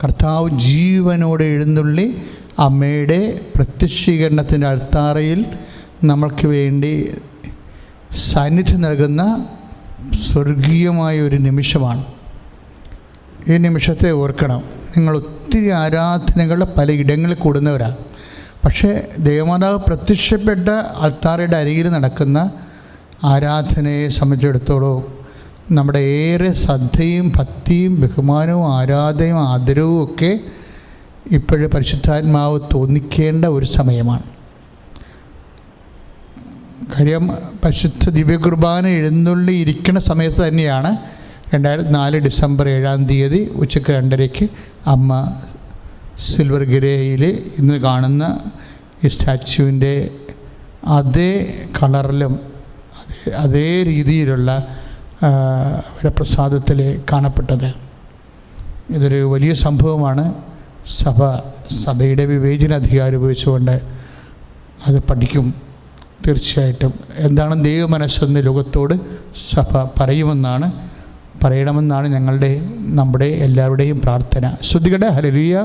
കർത്താവ് ജീവനോടെ എഴുന്നള്ളി അമ്മയുടെ പ്രത്യക്ഷീകരണത്തിൻ്റെ അൾത്താരയിൽ നമ്മൾക്ക് വേണ്ടി സാന്നിധ്യം നൽകുന്ന സ്വർഗീയമായ ഒരു നിമിഷമാണ്. ഈ നിമിഷത്തെ ഓർക്കണം. നിങ്ങൾ ഒത്തിരി ആരാധനകളുടെ പലയിടങ്ങളിൽ കൂടുന്നവരാണ്. പക്ഷേ ദൈവമാതാവ് പ്രത്യക്ഷപ്പെട്ട അൾത്താരയുടെ അരികിൽ നടക്കുന്ന ആരാധനയെ സംബന്ധിച്ചിടത്തോളം നമ്മുടെ ഏറെ ശ്രദ്ധയും ഭക്തിയും ബഹുമാനവും ആരാധനയും ആദരവും ഒക്കെ ഇപ്പോഴും പരിശുദ്ധാത്മാവ് തോന്നിക്കേണ്ട ഒരു സമയമാണ്. കാര്യം പരിശുദ്ധ ദിവ്യകുർബാന എഴുന്നള്ളി ഇരിക്കുന്ന സമയത്ത് തന്നെയാണ് 2004 ഡിസംബർ 7-ാം തീയതി ഉച്ചയ്ക്ക് 2:30 അമ്മ സിൽവർ ഗിരയിൽ ഇന്ന് കാണുന്ന ഈ സ്റ്റാച്യുവിൻ്റെ അതേ കളറിലും അതേ രീതിയിലുള്ള വരപ്രസാദത്തിൽ കാണപ്പെട്ടത്. ഇതൊരു വലിയ സംഭവമാണ്. സഭയുടെ വിവേചന അധികാരം ഉപയോഗിച്ചുകൊണ്ട് അത് പഠിക്കും. തീർച്ചയായിട്ടും എന്താണ് ദൈവ മനസ്സെന്ന് ലോകത്തോട് സഭ പറയണമെന്നാണ് നമ്മുടെ എല്ലാവരുടെയും പ്രാർത്ഥന. ശ്രുതികടെ ഹല്ലേലൂയ.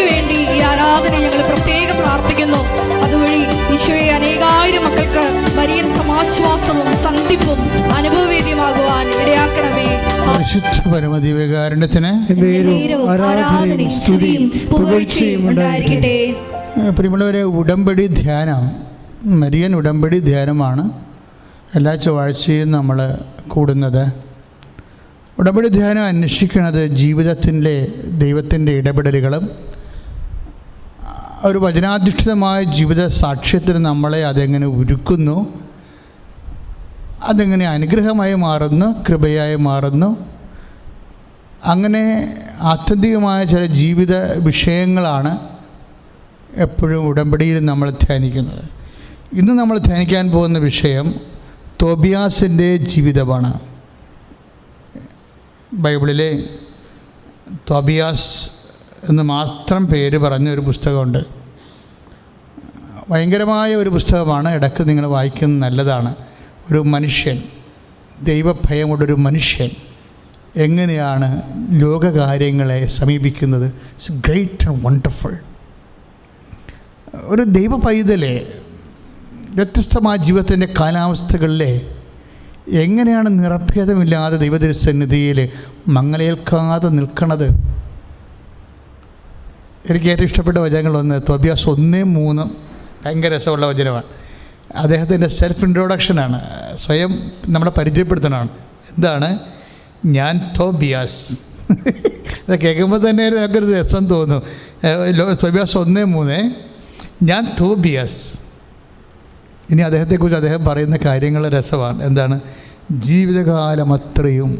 വേണ്ടി ഈ ആരാധന ഞങ്ങൾ പ്രത്യേകം പ്രാർത്ഥിക്കുന്നു. അതുവഴി ഈശോയെ അനേകായിരം മക്കൾക്ക് മരിയൻ സമാശ്വാസവും സന്ധിപ്പും അനുഭവവേദ്യമാകുവാൻ ഇടയാക്കണമേ. പരിശുദ്ധ പരമദിവ്യകാരുണ്യത്തിന് പ്രിയമുള്ളവരെ, ഉടമ്പടി ധ്യാനം, മരിയൻ ഉടമ്പടി ധ്യാനമാണ് എല്ലാ ചൊവ്വാഴ്ചയും നമ്മൾ കൂടുന്നത്. ഉടമ്പടി ധ്യാനം അന്വേഷിക്കുന്നത് ജീവിതത്തിൻ്റെ ദൈവത്തിൻ്റെ ഇടപെടലുകളും ഒരു വചനാധിഷ്ഠിതമായ ജീവിത സാക്ഷ്യത്തിന് നമ്മളെ അതെങ്ങനെ ഒരുക്കുന്നു, അതെങ്ങനെ അനുഗ്രഹമായി മാറുന്നു, കൃപയായി മാറുന്നു. അങ്ങനെ ആത്യന്തികമായ ചില ജീവിത വിഷയങ്ങളാണ് എപ്പോഴും ഉടമ്പടിയിൽ നമ്മൾ ധ്യാനിക്കുന്നത്. ഇന്ന് നമ്മൾ ധ്യാനിക്കാൻ പോകുന്ന വിഷയം തോബിയാസിൻ്റെ ജീവിതമാണ്. ബൈബിളിലെ തോബിയാസ് എന്ന് മാത്രം പേര് പറഞ്ഞ ഒരു പുസ്തകമുണ്ട്. ഭയങ്കരമായ ഒരു പുസ്തകമാണ്. ഇടയ്ക്ക് നിങ്ങൾ വായിക്കുന്നത് നല്ലതാണ്. ഒരു മനുഷ്യൻ, ദൈവഭയമുള്ളൊരു മനുഷ്യൻ എങ്ങനെയാണ് ലോകകാര്യങ്ങളെ സമീപിക്കുന്നത്. It's great and wonderful. ഒരു ദൈവ പൈതലെ വ്യത്യസ്തമായ ജീവിതത്തിൻ്റെ കാലാവസ്ഥകളിലെ എങ്ങനെയാണ് നിറഭേദമില്ലാതെ ദൈവതിരുസന്നിധിയിൽ മങ്ങലേൽക്കാതെ നിൽക്കണത്. എനിക്ക് ഏറ്റവും ഇഷ്ടപ്പെട്ട വചനങ്ങളൊന്ന് തോബിയാസ് 1:3 ഭയങ്കര രസമുള്ള വചനമാണ്. അദ്ദേഹത്തിൻ്റെ സെൽഫ് ഇൻട്രൊഡക്ഷനാണ്. സ്വയം നമ്മളെ പരിചയപ്പെടുത്തണമാണ്. എന്താണ്? ഞാൻ തോബിയാസ്. അത് കേൾക്കുമ്പോൾ തന്നെ നമുക്കൊരു രസം തോന്നും. തോബിയാസ് 1:3 ഞാൻ തോബിയാസ്. ഇനി അദ്ദേഹത്തെക്കുറിച്ച് അദ്ദേഹം പറയുന്ന കാര്യങ്ങൾ രസമാണ്. എന്താണ്? ജീവിതകാലം അത്രയും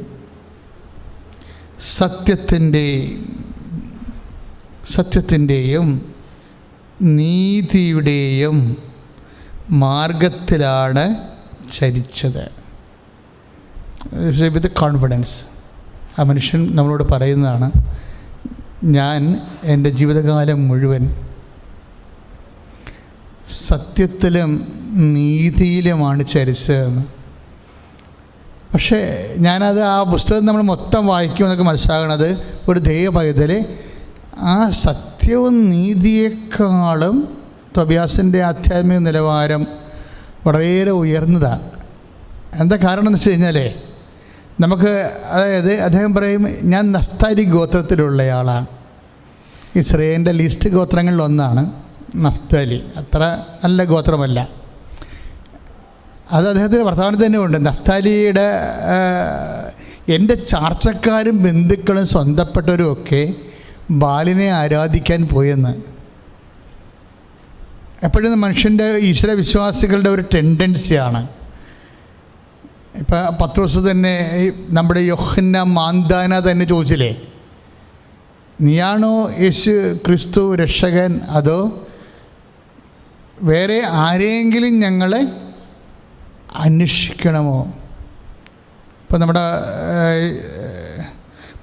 സത്യത്തിൻ്റെയും നീതിയുടെയും മാർഗത്തിലാണ് ചരിച്ചത്. വിത്ത് കോൺഫിഡൻസ് ആ മനുഷ്യൻ നമ്മളോട് പറയുന്നതാണ്, ഞാൻ എൻ്റെ ജീവിതകാലം മുഴുവൻ സത്യത്തിലും നീതിയിലുമാണ് ചരിച്ചതെന്ന്. പക്ഷേ ഞാനത് ആ പുസ്തകം നമ്മൾ മൊത്തം വായിക്കുമെന്നൊക്കെ മനസ്സിലാകണത് ഒരു ദൈവ പൈതൽ ആ സത്യവും നീതിയേക്കാളും തോബിയാസിൻ്റെ ആധ്യാത്മിക നിലവാരം വളരെയേറെ ഉയർന്നതാണ്. എന്താ കാരണം എന്ന് വെച്ച് കഴിഞ്ഞാൽ നമുക്ക്, അതായത് അദ്ദേഹം പറയും, ഞാൻ നഫ്താലി ഗോത്രത്തിലുള്ളയാളാണ്. ഇസ്രായേലിൻ്റെ ലീസ്റ്റ് ഗോത്രങ്ങളിലൊന്നാണ് നഫ്താലി. അത്ര നല്ല ഗോത്രമല്ല. അത് അദ്ദേഹത്തിൻ്റെ വർത്തമാനത്തിൽ തന്നെ ഉണ്ട്. നഫ്താലിയുടെ എൻ്റെ ചാർച്ചക്കാരും ബന്ധുക്കളും സ്വന്തപ്പെട്ടവരും ഒക്കെ ബാലിനെ ആരാധിക്കാൻ പോയെന്ന്. എപ്പോഴും മനുഷ്യൻ്റെ ഈശ്വര വിശ്വാസികളുടെ ഒരു ടെൻഡൻസിയാണ്. ഇപ്പം പത്രോസ് തന്നെ നമ്മുടെ യോഹന്നാൻ മാന്താന തന്നെ ചോദിച്ചില്ലേ, നീയാണോ യേശു ക്രിസ്തു രക്ഷകൻ, അതോ വേറെ ആരെങ്കിലും ഞങ്ങളെ അന്വേഷിക്കണമോ? ഇപ്പം നമ്മുടെ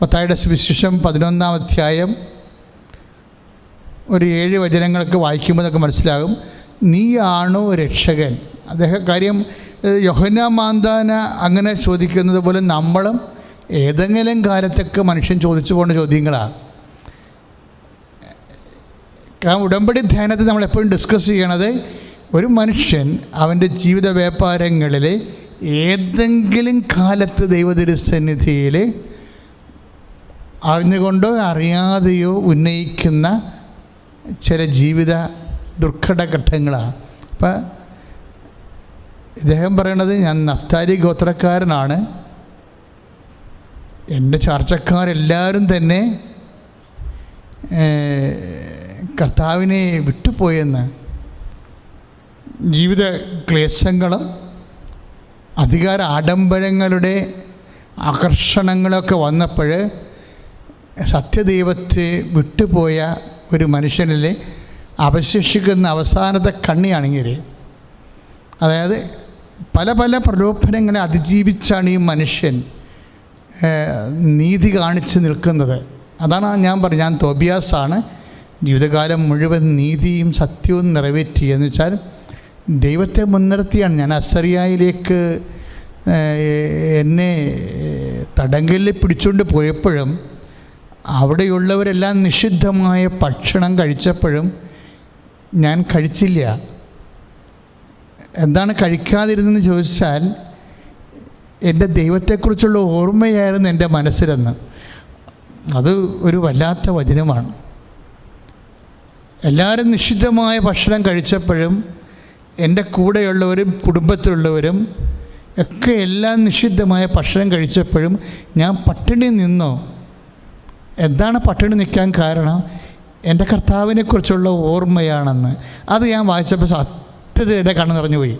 മത്തായിയുടെ സുവിശേഷം 11-ാം അധ്യായം ഒരു 7 വചനങ്ങളൊക്കെ വായിക്കുമ്പോൾ നമുക്ക് മനസ്സിലാകും, നീയാണോ രക്ഷകൻ? അദ്ദേഹം കാര്യം യോഹന്നാൻ മാന്താന അങ്ങനെ ചോദിക്കുന്നത് പോലെ നമ്മളും ഏതെങ്കിലും കാലത്തൊക്കെ മനുഷ്യൻ ചോദിച്ചു പോകുന്ന ചോദ്യങ്ങളാണ്. കാരണം ഉടമ്പടി ധ്യാനത്തിൽ നമ്മളെപ്പോഴും ഡിസ്കസ് ചെയ്യണത്, ഒരു മനുഷ്യൻ അവൻ്റെ ജീവിത വ്യാപാരങ്ങളിൽ ഏതെങ്കിലും കാലത്ത് ദൈവതിരുസന്നിധിയിൽ അറിഞ്ഞുകൊണ്ടോ അറിയാതെയോ ഉന്നയിക്കുന്ന ചില ജീവിത ദുർഘടഘട്ടങ്ങളാണ്. അപ്പം ഇദ്ദേഹം പറയണത്, ഞാൻ നഫ്താലി ഗോത്രക്കാരനാണ്, എൻ്റെ ചാർച്ചക്കാരെല്ലാവരും തന്നെ കർത്താവിനെ വിട്ടുപോയെന്ന്. ജീവിത ക്ലേശങ്ങളും അധികാര ആഡംബരങ്ങളുടെ ആകർഷണങ്ങളൊക്കെ വന്നപ്പോൾ സത്യദൈവത്തെ വിട്ടുപോയ ഒരു മനുഷ്യനിൽ അവശേഷിക്കുന്ന അവസാനത്തെ കണ്ണിയാണെങ്കിൽ, അതായത് പല പല പ്രലോഭനങ്ങളെ അതിജീവിച്ചാണ് ഈ മനുഷ്യൻ നീതി കാണിച്ച് നിൽക്കുന്നത്. അതാണ് ഞാൻ പറഞ്ഞു, ഞാൻ തോബിയാസാണ്, ജീവിതകാലം മുഴുവൻ നീതിയും സത്യവും നിറവേറ്റി. എന്ന് വെച്ചാൽ ദൈവത്തെ മുൻനിർത്തിയാണ് ഞാൻ അസറിയായിലേക്ക് എന്നെ തടങ്കലിൽ പിടിച്ചുകൊണ്ട് പോയപ്പോഴും അവിടെയുള്ളവരെല്ലാം നിഷിദ്ധമായ ഭക്ഷണം കഴിച്ചപ്പോഴും ഞാൻ കഴിച്ചില്ല. എന്താണ് കഴിക്കാതിരുന്നെന്ന് ചോദിച്ചാൽ, എൻ്റെ ദൈവത്തെക്കുറിച്ചുള്ള ഓർമ്മയായിരുന്നു എൻ്റെ മനസ്സിലെന്ന്. അത് ഒരു വല്ലാത്ത വചനമാണ്. എല്ലാവരും നിഷിദ്ധമായ ഭക്ഷണം കഴിച്ചപ്പോഴും എൻ്റെ കൂടെയുള്ളവരും കുടുംബത്തിലുള്ളവരും ഒക്കെ എല്ലാം നിഷിദ്ധമായ ഭക്ഷണം കഴിച്ചപ്പോഴും ഞാൻ പട്ടിണി നിന്നോ? എന്താണ് പട്ടിണി നിൽക്കാൻ കാരണം? എൻ്റെ കർത്താവിനെക്കുറിച്ചുള്ള ഓർമ്മയാണെന്ന്. അത് ഞാൻ വായിച്ചപ്പോൾ സത്യത്തിൽ എൻ്റെ കണ്ണ് നിറഞ്ഞു പോയി.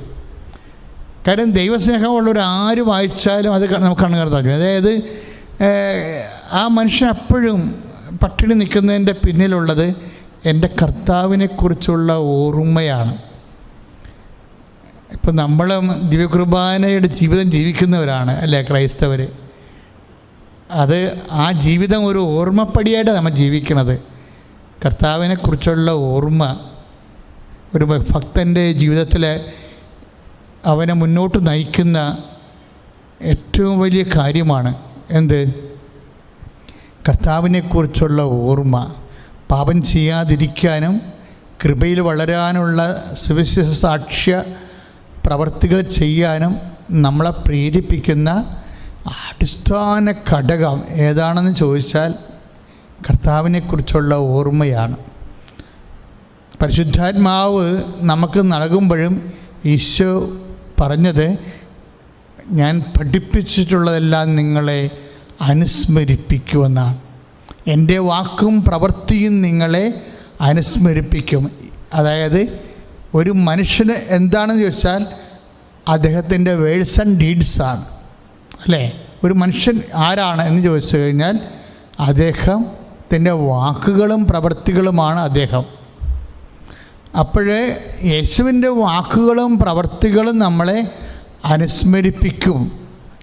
കാര്യം ദൈവസ്നേഹമുള്ളവർ ആര് വായിച്ചാലും അത് നമുക്ക് കണ്ണ് നിറഞ്ഞു. അതായത് ആ മനുഷ്യൻ അപ്പോഴും പട്ടിണി നിൽക്കുന്നതിൻ്റെ പിന്നിലുള്ളത് എൻ്റെ കർത്താവിനെക്കുറിച്ചുള്ള ഓർമ്മയാണ്. ഇപ്പം നമ്മൾ ദിവ്യകുർബാനയുടെ ജീവിതം ജീവിക്കുന്നവരാണ് അല്ലേ ക്രൈസ്തവർ. അത് ആ ജീവിതം ഒരു ഓർമ്മപ്പടിയായിട്ട് നമ്മൾ ജീവിക്കണത്. കർത്താവിനെക്കുറിച്ചുള്ള ഓർമ്മ ഒരു ഭക്തൻ്റെ ജീവിതത്തിൽ അവനെ മുന്നോട്ട് നയിക്കുന്ന ഏറ്റവും വലിയ കാര്യമാണ്. എന്ത്? കർത്താവിനെക്കുറിച്ചുള്ള ഓർമ്മ. പാപം ചെയ്യാതിരിക്കാനും കൃപയിൽ വളരാനുള്ള സുവിശേഷ സാക്ഷ്യ പ്രവർത്തികൾ ചെയ്യാനും നമ്മളെ പ്രേരിപ്പിക്കുന്ന അടിസ്ഥാന ഘടകം ഏതാണെന്ന് ചോദിച്ചാൽ കർത്താവിനെക്കുറിച്ചുള്ള ഓർമ്മയാണ്. പരിശുദ്ധാത്മാവ് നമുക്ക് നൽകുമ്പോഴും ഈശോ പറഞ്ഞത്, ഞാൻ പഠിപ്പിച്ചിട്ടുള്ളതെല്ലാം നിങ്ങളെ അനുസ്മരിപ്പിക്കുമെന്നാണ്. എൻ്റെ വാക്കും പ്രവൃത്തിയും നിങ്ങളെ അനുസ്മരിപ്പിക്കും. അതായത് ഒരു മനുഷ്യന് എന്താണെന്ന് ചോദിച്ചാൽ അദ്ദേഹത്തിൻ്റെ വേഴ്സ് ആൻഡ് ഡീഡ്സാണ് അല്ലേ. ഒരു മനുഷ്യൻ ആരാണ് എന്ന് ചോദിച്ചു കഴിഞ്ഞാൽ അദ്ദേഹത്തിൻ്റെ വാക്കുകളും പ്രവൃത്തികളുമാണ് അദ്ദേഹം. അപ്പോഴേ യേശുവിൻ്റെ വാക്കുകളും പ്രവൃത്തികളും നമ്മളെ അനുസ്മരിപ്പിക്കും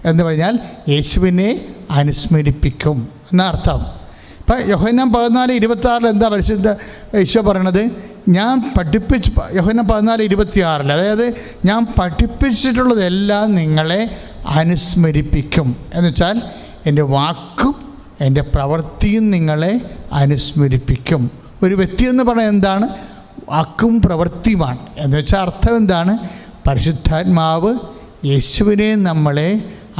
എന്ന് പറഞ്ഞാൽ യേശുവിനെ അനുസ്മരിപ്പിക്കും എന്നർത്ഥം. ഇപ്പം യോഹന്നാൻ 14:26 എന്താ പരിശുദ്ധ ഈശോ പറയണത്? ഞാൻ യോഹന്നാൻ 14:26, അതായത് ഞാൻ പഠിപ്പിച്ചിട്ടുള്ളതെല്ലാം നിങ്ങളെ അനുസ്മരിപ്പിക്കും എന്ന് വെച്ചാൽ എൻ്റെ വാക്കും എൻ്റെ പ്രവൃത്തിയും നിങ്ങളെ അനുസ്മരിപ്പിക്കും. ഒരു വ്യക്തി എന്ന് പറഞ്ഞാൽ എന്താണ്? വാക്കും പ്രവൃത്തിയുമാണ്. എന്ന് വെച്ചാൽ അർത്ഥം എന്താണ്? പരിശുദ്ധാത്മാവ് യേശുവിനെ നമ്മളെ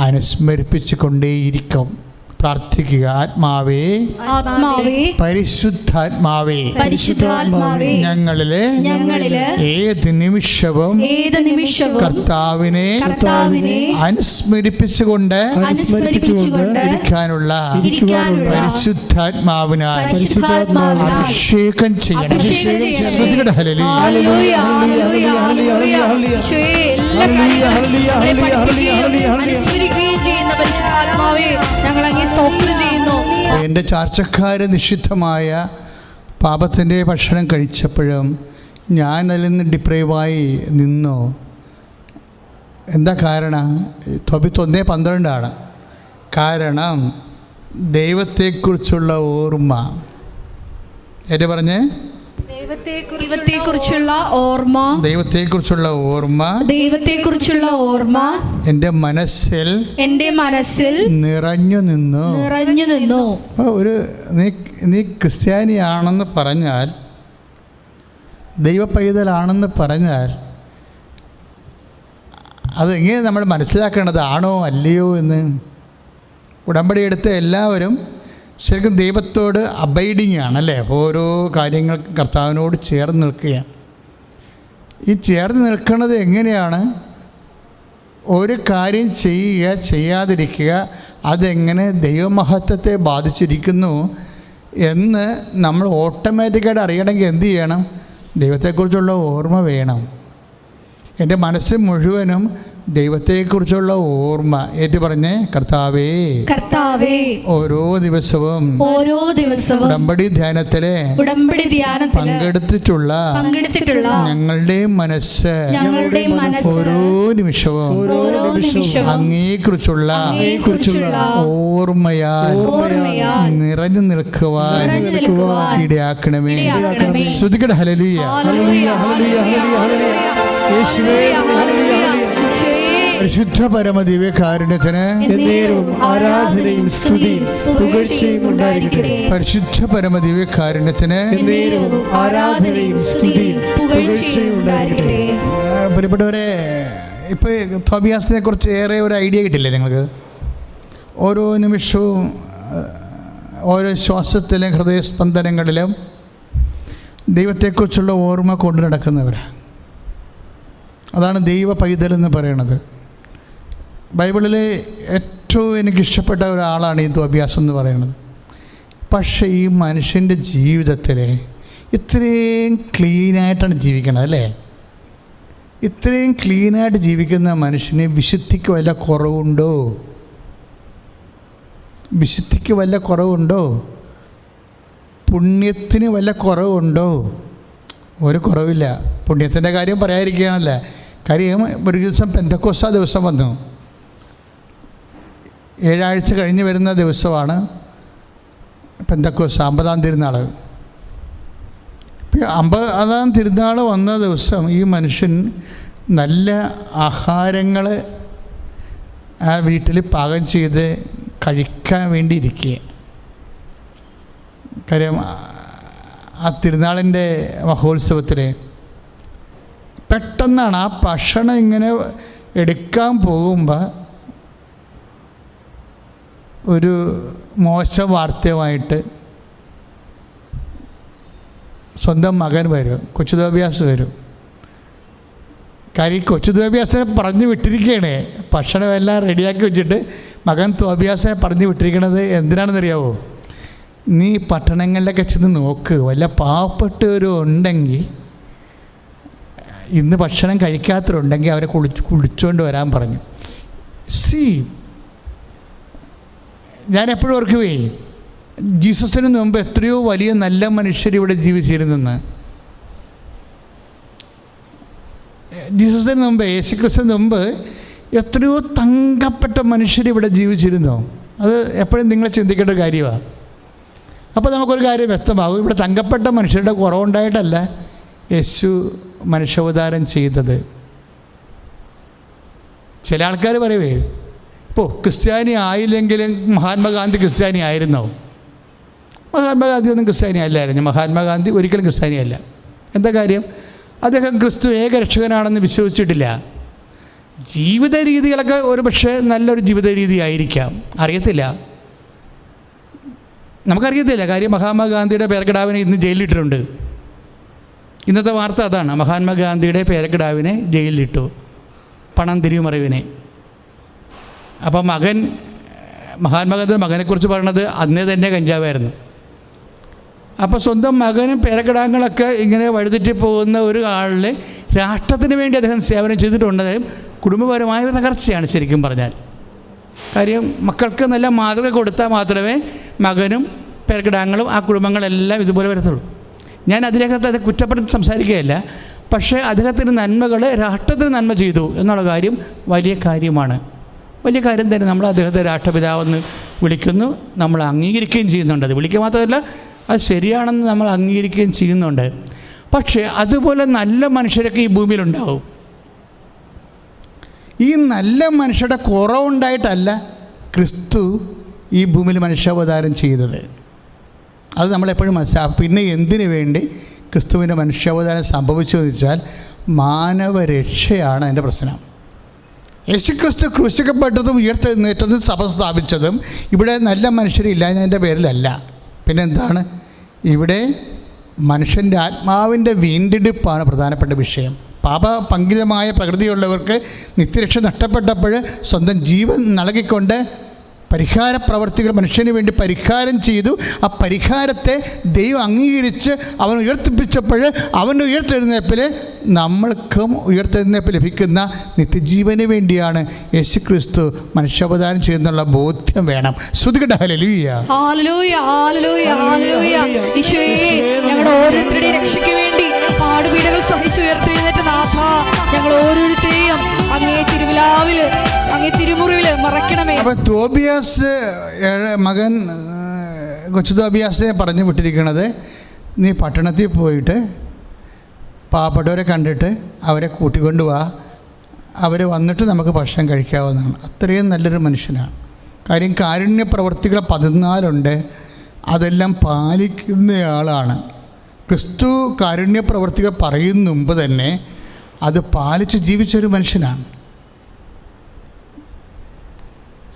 അനുസ്മരിപ്പിച്ചു കൊണ്ടേയിരിക്കും. പ്രാർത്ഥിക്കുക. ആത്മാവേ, പരിശുദ്ധാത്മാവേ, ഞങ്ങളിലെ ഏത് നിമിഷവും കർത്താവിനെ അനുസ്മരിപ്പിച്ചുകൊണ്ട് ഇരിക്കാനുള്ള പരിശുദ്ധാത്മാവിനാൽ അഭിഷേകം ചെയ്യണം. എൻ്റെ ചാർച്ചക്കാർ നിഷിദ്ധമായ പാപത്തിൻ്റെ ഭക്ഷണം കഴിച്ചപ്പോഴും ഞാൻ അതിൽ നിന്ന് ഡിപ്രൈവായി നിന്നു. എന്താ കാരണം? തോബിത്ത് 1:12 കാരണം ദൈവത്തെക്കുറിച്ചുള്ള ഓർമ്മ. ഏറ്റവും പറഞ്ഞേ, ദൈവത്തെക്കുറിച്ചുള്ള ഓർമ്മ, ദൈവത്തെക്കുറിച്ചുള്ള ഓർമ്മ, ദൈവത്തെക്കുറിച്ചുള്ള ഓർമ്മ എൻ്റെ മനസ്സിൽ നിറഞ്ഞു നിന്നു. അപ്പോൾ നീ ക്രിസ്ത്യാനിയാണെന്ന് പറഞ്ഞാൽ, ദൈവ പൈതലാണെന്ന് പറഞ്ഞാൽ, അതെങ്ങനെ നമ്മൾ മനസ്സിലാക്കേണ്ടത്, ആണോ അല്ലയോ എന്ന്? ഉടമ്പടി എടുത്ത എല്ലാവരും ശരിക്കും ദൈവത്തോട് അബൈഡിങ് ആണല്ലേ, ഓരോ കാര്യങ്ങൾക്കും കർത്താവിനോട് ചേർന്ന് നിൽക്കുകയാണ്. ഈ ചേർന്ന് നിൽക്കുന്നത് എങ്ങനെയാണ്? ഒരു കാര്യം ചെയ്യുക, ചെയ്യാതിരിക്കുക, അതെങ്ങനെ ദൈവമഹത്വത്തെ ബാധിച്ചിരിക്കുന്നു എന്ന് നമ്മൾ ഓട്ടോമാറ്റിക്കായിട്ട് അറിയണമെങ്കിൽ എന്ത് ചെയ്യണം? ദൈവത്തെക്കുറിച്ചുള്ള ഓർമ്മ വേണം. എൻ്റെ മനസ്സ് മുഴുവനും ദൈവത്തെക്കുറിച്ചുള്ള ഓർമ്മ ഏറ്റു പറഞ്ഞേ, കർത്താവേ ഓരോ ദിവസവും ഉടമ്പടി ധ്യാനത്തിലെ പങ്കെടുത്തിട്ടുള്ള ഞങ്ങളുടെ മനസ്സ് ഓരോ നിമിഷവും അങ്ങേക്കുറിച്ചുള്ള ഓർമ്മയാൽ നിറഞ്ഞു നിൽക്കുവാൻ ഇടയാക്കണമേ. ശ്രുതികട ഹല്ലേലൂയ. പരിശുദ്ധ പരമദിവ്യകാരുണ്യത്തിന് ആരാധനയും സ്തുതിയും പുകഴ്ചയും ഉണ്ടായിരിക്കട്ടെ. പരിശുദ്ധ പരമദിവ്യകാരുണ്യത്തിന് ആരാധനയും സ്തുതിയും പുകഴ്ചയും ഉണ്ടായിരിക്കട്ടെ. പ്രിയപ്പെട്ടവരെ, ഇപ്പോൾ തോബിയാസിനെ കുറിച്ച് ഏറെ ഒരു ഐഡിയ കിട്ടില്ലേ നിങ്ങൾക്ക്? ഓരോ നിമിഷവും ഓരോ ശ്വാസത്തിലും ഹൃദയസ്പന്ദനങ്ങളിലും ദൈവത്തെക്കുറിച്ചുള്ള ഓർമ്മ കൊണ്ടു നടക്കുന്നവരാണ്. അതാണ് ദൈവ പൈതൽ എന്ന് പറയുന്നത്. ബൈബിളിലെ ഏറ്റവും എനിക്കിഷ്ടപ്പെട്ട ഒരാളാണ് ഈ തോബിയാസ് എന്ന് പറയുന്നത്. പക്ഷേ ഈ മനുഷ്യൻ്റെ ജീവിതത്തിൽ ഇത്രയും ക്ലീനായിട്ടാണ് ജീവിക്കണത് അല്ലേ? ഇത്രയും ക്ലീനായിട്ട് ജീവിക്കുന്ന മനുഷ്യന് വിശുദ്ധിക്ക് വല്ല കുറവുണ്ടോ? വിശുദ്ധിക്ക് വല്ല കുറവുണ്ടോ? പുണ്യത്തിന് വല്ല കുറവുണ്ടോ? ഒരു കുറവില്ല. പുണ്യത്തിൻ്റെ കാര്യം പറയാതിരിക്കുകയാണല്ലേ. കാര്യം ഒരു ദിവസം പെന്തക്കോസ്താ ദിവസം വന്നു. 7 ആഴ്ച കഴിഞ്ഞ് വരുന്ന ദിവസമാണ് പെന്തക്കോസ്താ, 50-ാം തിരുനാൾ. 50-ാം തിരുനാൾ വന്ന ദിവസം ഈ മനുഷ്യൻ നല്ല ആഹാരങ്ങൾ ആ വീട്ടിൽ പാകം ചെയ്ത് കഴിക്കാൻ വേണ്ടി ഇരിക്കുക. കാര്യം ആ തിരുനാളിൻ്റെ മഹോത്സവത്തിൽ പെട്ടെന്നാണ് ആ ഭക്ഷണം ഇങ്ങനെ എടുക്കാൻ പോകുമ്പോൾ ഒരു മോശം വാർത്തയുമായിട്ട് സ്വന്തം മകൻ വരും, കൊച്ചു തോബിയാസ് വരും. കാര്യം കൊച്ചു തോബിയാസിനെ പറഞ്ഞു വിട്ടിരിക്കുകയാണ്. ഭക്ഷണമെല്ലാം റെഡിയാക്കി വെച്ചിട്ട് മകൻ തോബിയാസിനെ പറഞ്ഞു വിട്ടിരിക്കണത് എന്തിനാണെന്നറിയാവോ? നീ പട്ടണങ്ങളിലൊക്കെ ചെന്ന് നോക്ക്, വല്ല പാവപ്പെട്ടവരും ഉണ്ടെങ്കിൽ, ഇന്ന് ഭക്ഷണം കഴിക്കാത്തവരുണ്ടെങ്കിൽ അവരെ കുളിച്ചുകൊണ്ട് വരാൻ പറഞ്ഞു. ഞാൻ എപ്പോഴും ഓർക്കുവേ, ജീസസിന് മുമ്പ് എത്രയോ വലിയ നല്ല മനുഷ്യരിവിടെ ജീവിച്ചിരുന്നെന്ന്. ജീസസിന് മുമ്പ്, യേശുക്രിസ്തുവിന് മുമ്പ് എത്രയോ തങ്കപ്പെട്ട മനുഷ്യരിവിടെ ജീവിച്ചിരുന്നു. അത് എപ്പോഴും നിങ്ങൾ ചിന്തിക്കേണ്ട ഒരു കാര്യമാണ്. അപ്പോൾ നമുക്കൊരു കാര്യം വ്യക്തമാകും, ഇവിടെ തങ്കപ്പെട്ട മനുഷ്യരുടെ കുറവുണ്ടായിട്ടല്ല യേശു മനുഷ്യാവതാരം ചെയ്തത്. ചില ആൾക്കാർ പറയുവേ, ഇപ്പോൾ ക്രിസ്ത്യാനി ആയില്ലെങ്കിലും മഹാത്മാഗാന്ധി ക്രിസ്ത്യാനി ആയിരുന്നോ? മഹാത്മാഗാന്ധി ഒന്നും ക്രിസ്ത്യാനി അല്ലായിരുന്നു. മഹാത്മാഗാന്ധി ഒരിക്കലും ക്രിസ്ത്യാനി അല്ല. എന്താ കാര്യം? അദ്ദേഹം ക്രിസ്തു ഏകരക്ഷകനാണെന്ന് വിശ്വസിച്ചിട്ടില്ല. ജീവിത രീതികളൊക്കെ ഒരു പക്ഷേ നല്ലൊരു ജീവിത രീതി ആയിരിക്കാം, അറിയത്തില്ല, നമുക്കറിയത്തില്ല. കാര്യം മഹാത്മാഗാന്ധിയുടെ പേരക്കിടാവിനെ ഇന്ന് ജയിലിലിട്ടിട്ടുണ്ട്. ഇന്നത്തെ വാർത്ത അതാണ്. മഹാത്മാഗാന്ധിയുടെ പേരക്കിടാവിനെ ജയിലിലിട്ടു, പണം തിരിമറിവിനെ. അപ്പോൾ മഹാത്മാഗാന്ധിയുടെ മകനെക്കുറിച്ച് പറയണത് അന്നേ തന്നെ കഞ്ചാവായിരുന്നു. അപ്പോൾ സ്വന്തം മകനും പേരക്കിടാങ്ങളൊക്കെ ഇങ്ങനെ വഴിതെറ്റി പോകുന്ന ഒരു ആളിൽ രാഷ്ട്രത്തിന് വേണ്ടി അദ്ദേഹം സേവനം ചെയ്തിട്ടുണ്ട്. കുടുംബപരമായ തകർച്ചയാണ് ശരിക്കും പറഞ്ഞാൽ. കാര്യം മക്കൾക്ക് നല്ല മാതൃക കൊടുത്താൽ മാത്രമേ മകനും പേരക്കിടാങ്ങളും ആ കുടുംബങ്ങളെല്ലാം ഇതുപോലെ വരത്തുള്ളൂ. ഞാൻ അതിനകത്ത് അത് കുറ്റപ്പെടുത്തി സംസാരിക്കുകയല്ല. പക്ഷേ അദ്ദേഹത്തിൻ്റെ നന്മകൾ രാഷ്ട്രത്തിന് നന്മ ചെയ്തു എന്നുള്ള കാര്യം വലിയ കാര്യമാണ്. വലിയ കാര്യം തന്നെ. നമ്മൾ അദ്ദേഹത്തെ രാഷ്ട്രപിതാവെന്ന് വിളിക്കുന്നു, നമ്മൾ അംഗീകരിക്കുകയും ചെയ്യുന്നുണ്ട്. അത് വിളിക്കുക മാത്രമല്ല, അത് ശരിയാണെന്ന് നമ്മൾ അംഗീകരിക്കുകയും ചെയ്യുന്നുണ്ട്. പക്ഷേ അതുപോലെ നല്ല മനുഷ്യരൊക്കെ ഈ ഭൂമിയിലുണ്ടാവും. ഈ നല്ല മനുഷ്യരുടെ കുറവുണ്ടായിട്ടല്ല ക്രിസ്തു ഈ ഭൂമിയിൽ മനുഷ്യാവതാരം ചെയ്തത്. അത് നമ്മളെപ്പോഴും മനസ്സിലാക്കും. പിന്നെ എന്തിനു വേണ്ടി ക്രിസ്തുവിൻ്റെ മനുഷ്യാവതാരം സംഭവിച്ചതെന്ന് വെച്ചാൽ മാനവരക്ഷയാണ് അതിൻ്റെ പ്രശ്നം. യേശുക്രിസ്തു ക്രൂശിക്കപ്പെട്ടതും ഉയർത്തെഴുന്നേറ്റതും സഭ സ്ഥാപിച്ചതും ഇവിടെ നല്ല മനുഷ്യരില്ലാഞ്ഞതിൻ്റെ പേരിലല്ല. പിന്നെന്താണ്? ഇവിടെ മനുഷ്യൻ്റെ ആത്മാവിൻ്റെ വീണ്ടെടുപ്പാണ് പ്രധാനപ്പെട്ട വിഷയം. പാപപങ്കിതമായ പ്രകൃതിയുള്ളവർക്ക് നിത്യരക്ഷ നഷ്ടപ്പെട്ടപ്പോൾ സ്വന്തം ജീവൻ നൽകിക്കൊണ്ട് പരിഹാര പ്രവർത്തികൾ മനുഷ്യന് വേണ്ടി പരിഹാരം ചെയ്തു. ആ പരിഹാരത്തെ ദൈവം അംഗീകരിച്ച് അവൻ ഉയർത്തിപ്പിച്ചപ്പോൾ അവൻ്റെ ഉയർത്തെഴുന്നേൽപ്പിൽ നമ്മൾക്കും ഉയർത്തെഴുന്നേൽപ്പ് ലഭിക്കുന്ന നിത്യജീവന് വേണ്ടിയാണ് യേശുക്രിസ്തു മനുഷ്യാവതാരം ചെയ്യുന്നുള്ള ബോധ്യം വേണം. ശ്രുതികട ഹല്ലേലൂയ. ഹല്ലേലൂയ, ഹല്ലേലൂയ, ഹല്ലേലൂയ. ഈശോയെ, ഞങ്ങളുടെ ഓരോരുത്തരുടെയും രക്ഷയ്ക്ക് വേണ്ടി പാടുപീഡകൾ സഹിച്ചുയർത്തെഴുന്നേറ്റ നാഥ, ഞങ്ങൾ ഓരോരുത്തരെയും അങ്ങേ തിരുവിലാവിൽ അങ്ങേ തിരുമുറിയിൽ മറക്കണമേ. അപ്പോൾ തോബിയാസ് മകൻ കൊച്ചു തോബിയാസിനെ പറഞ്ഞു വിട്ടിരിക്കുന്നത്, നീ പട്ടണത്തിൽ പോയിട്ട് പാവപ്പെട്ടവരെ കണ്ടിട്ട് അവരെ കൂട്ടിക്കൊണ്ട് വാ, അവർ വന്നിട്ട് നമുക്ക് ഭക്ഷണം കഴിക്കാവുന്നതാണ്. അത്രയും നല്ലൊരു മനുഷ്യനാണ്. കാര്യം കാരുണ്യ പ്രവർത്തികൾ 14 അതെല്ലാം പാലിക്കുന്നയാളാണ്. ക്രിസ്തു കാരുണ്യ പ്രവർത്തികൾ പറയുന്ന മുമ്പ് തന്നെ അത് പാലിച്ച് ജീവിച്ചൊരു മനുഷ്യനാണ്.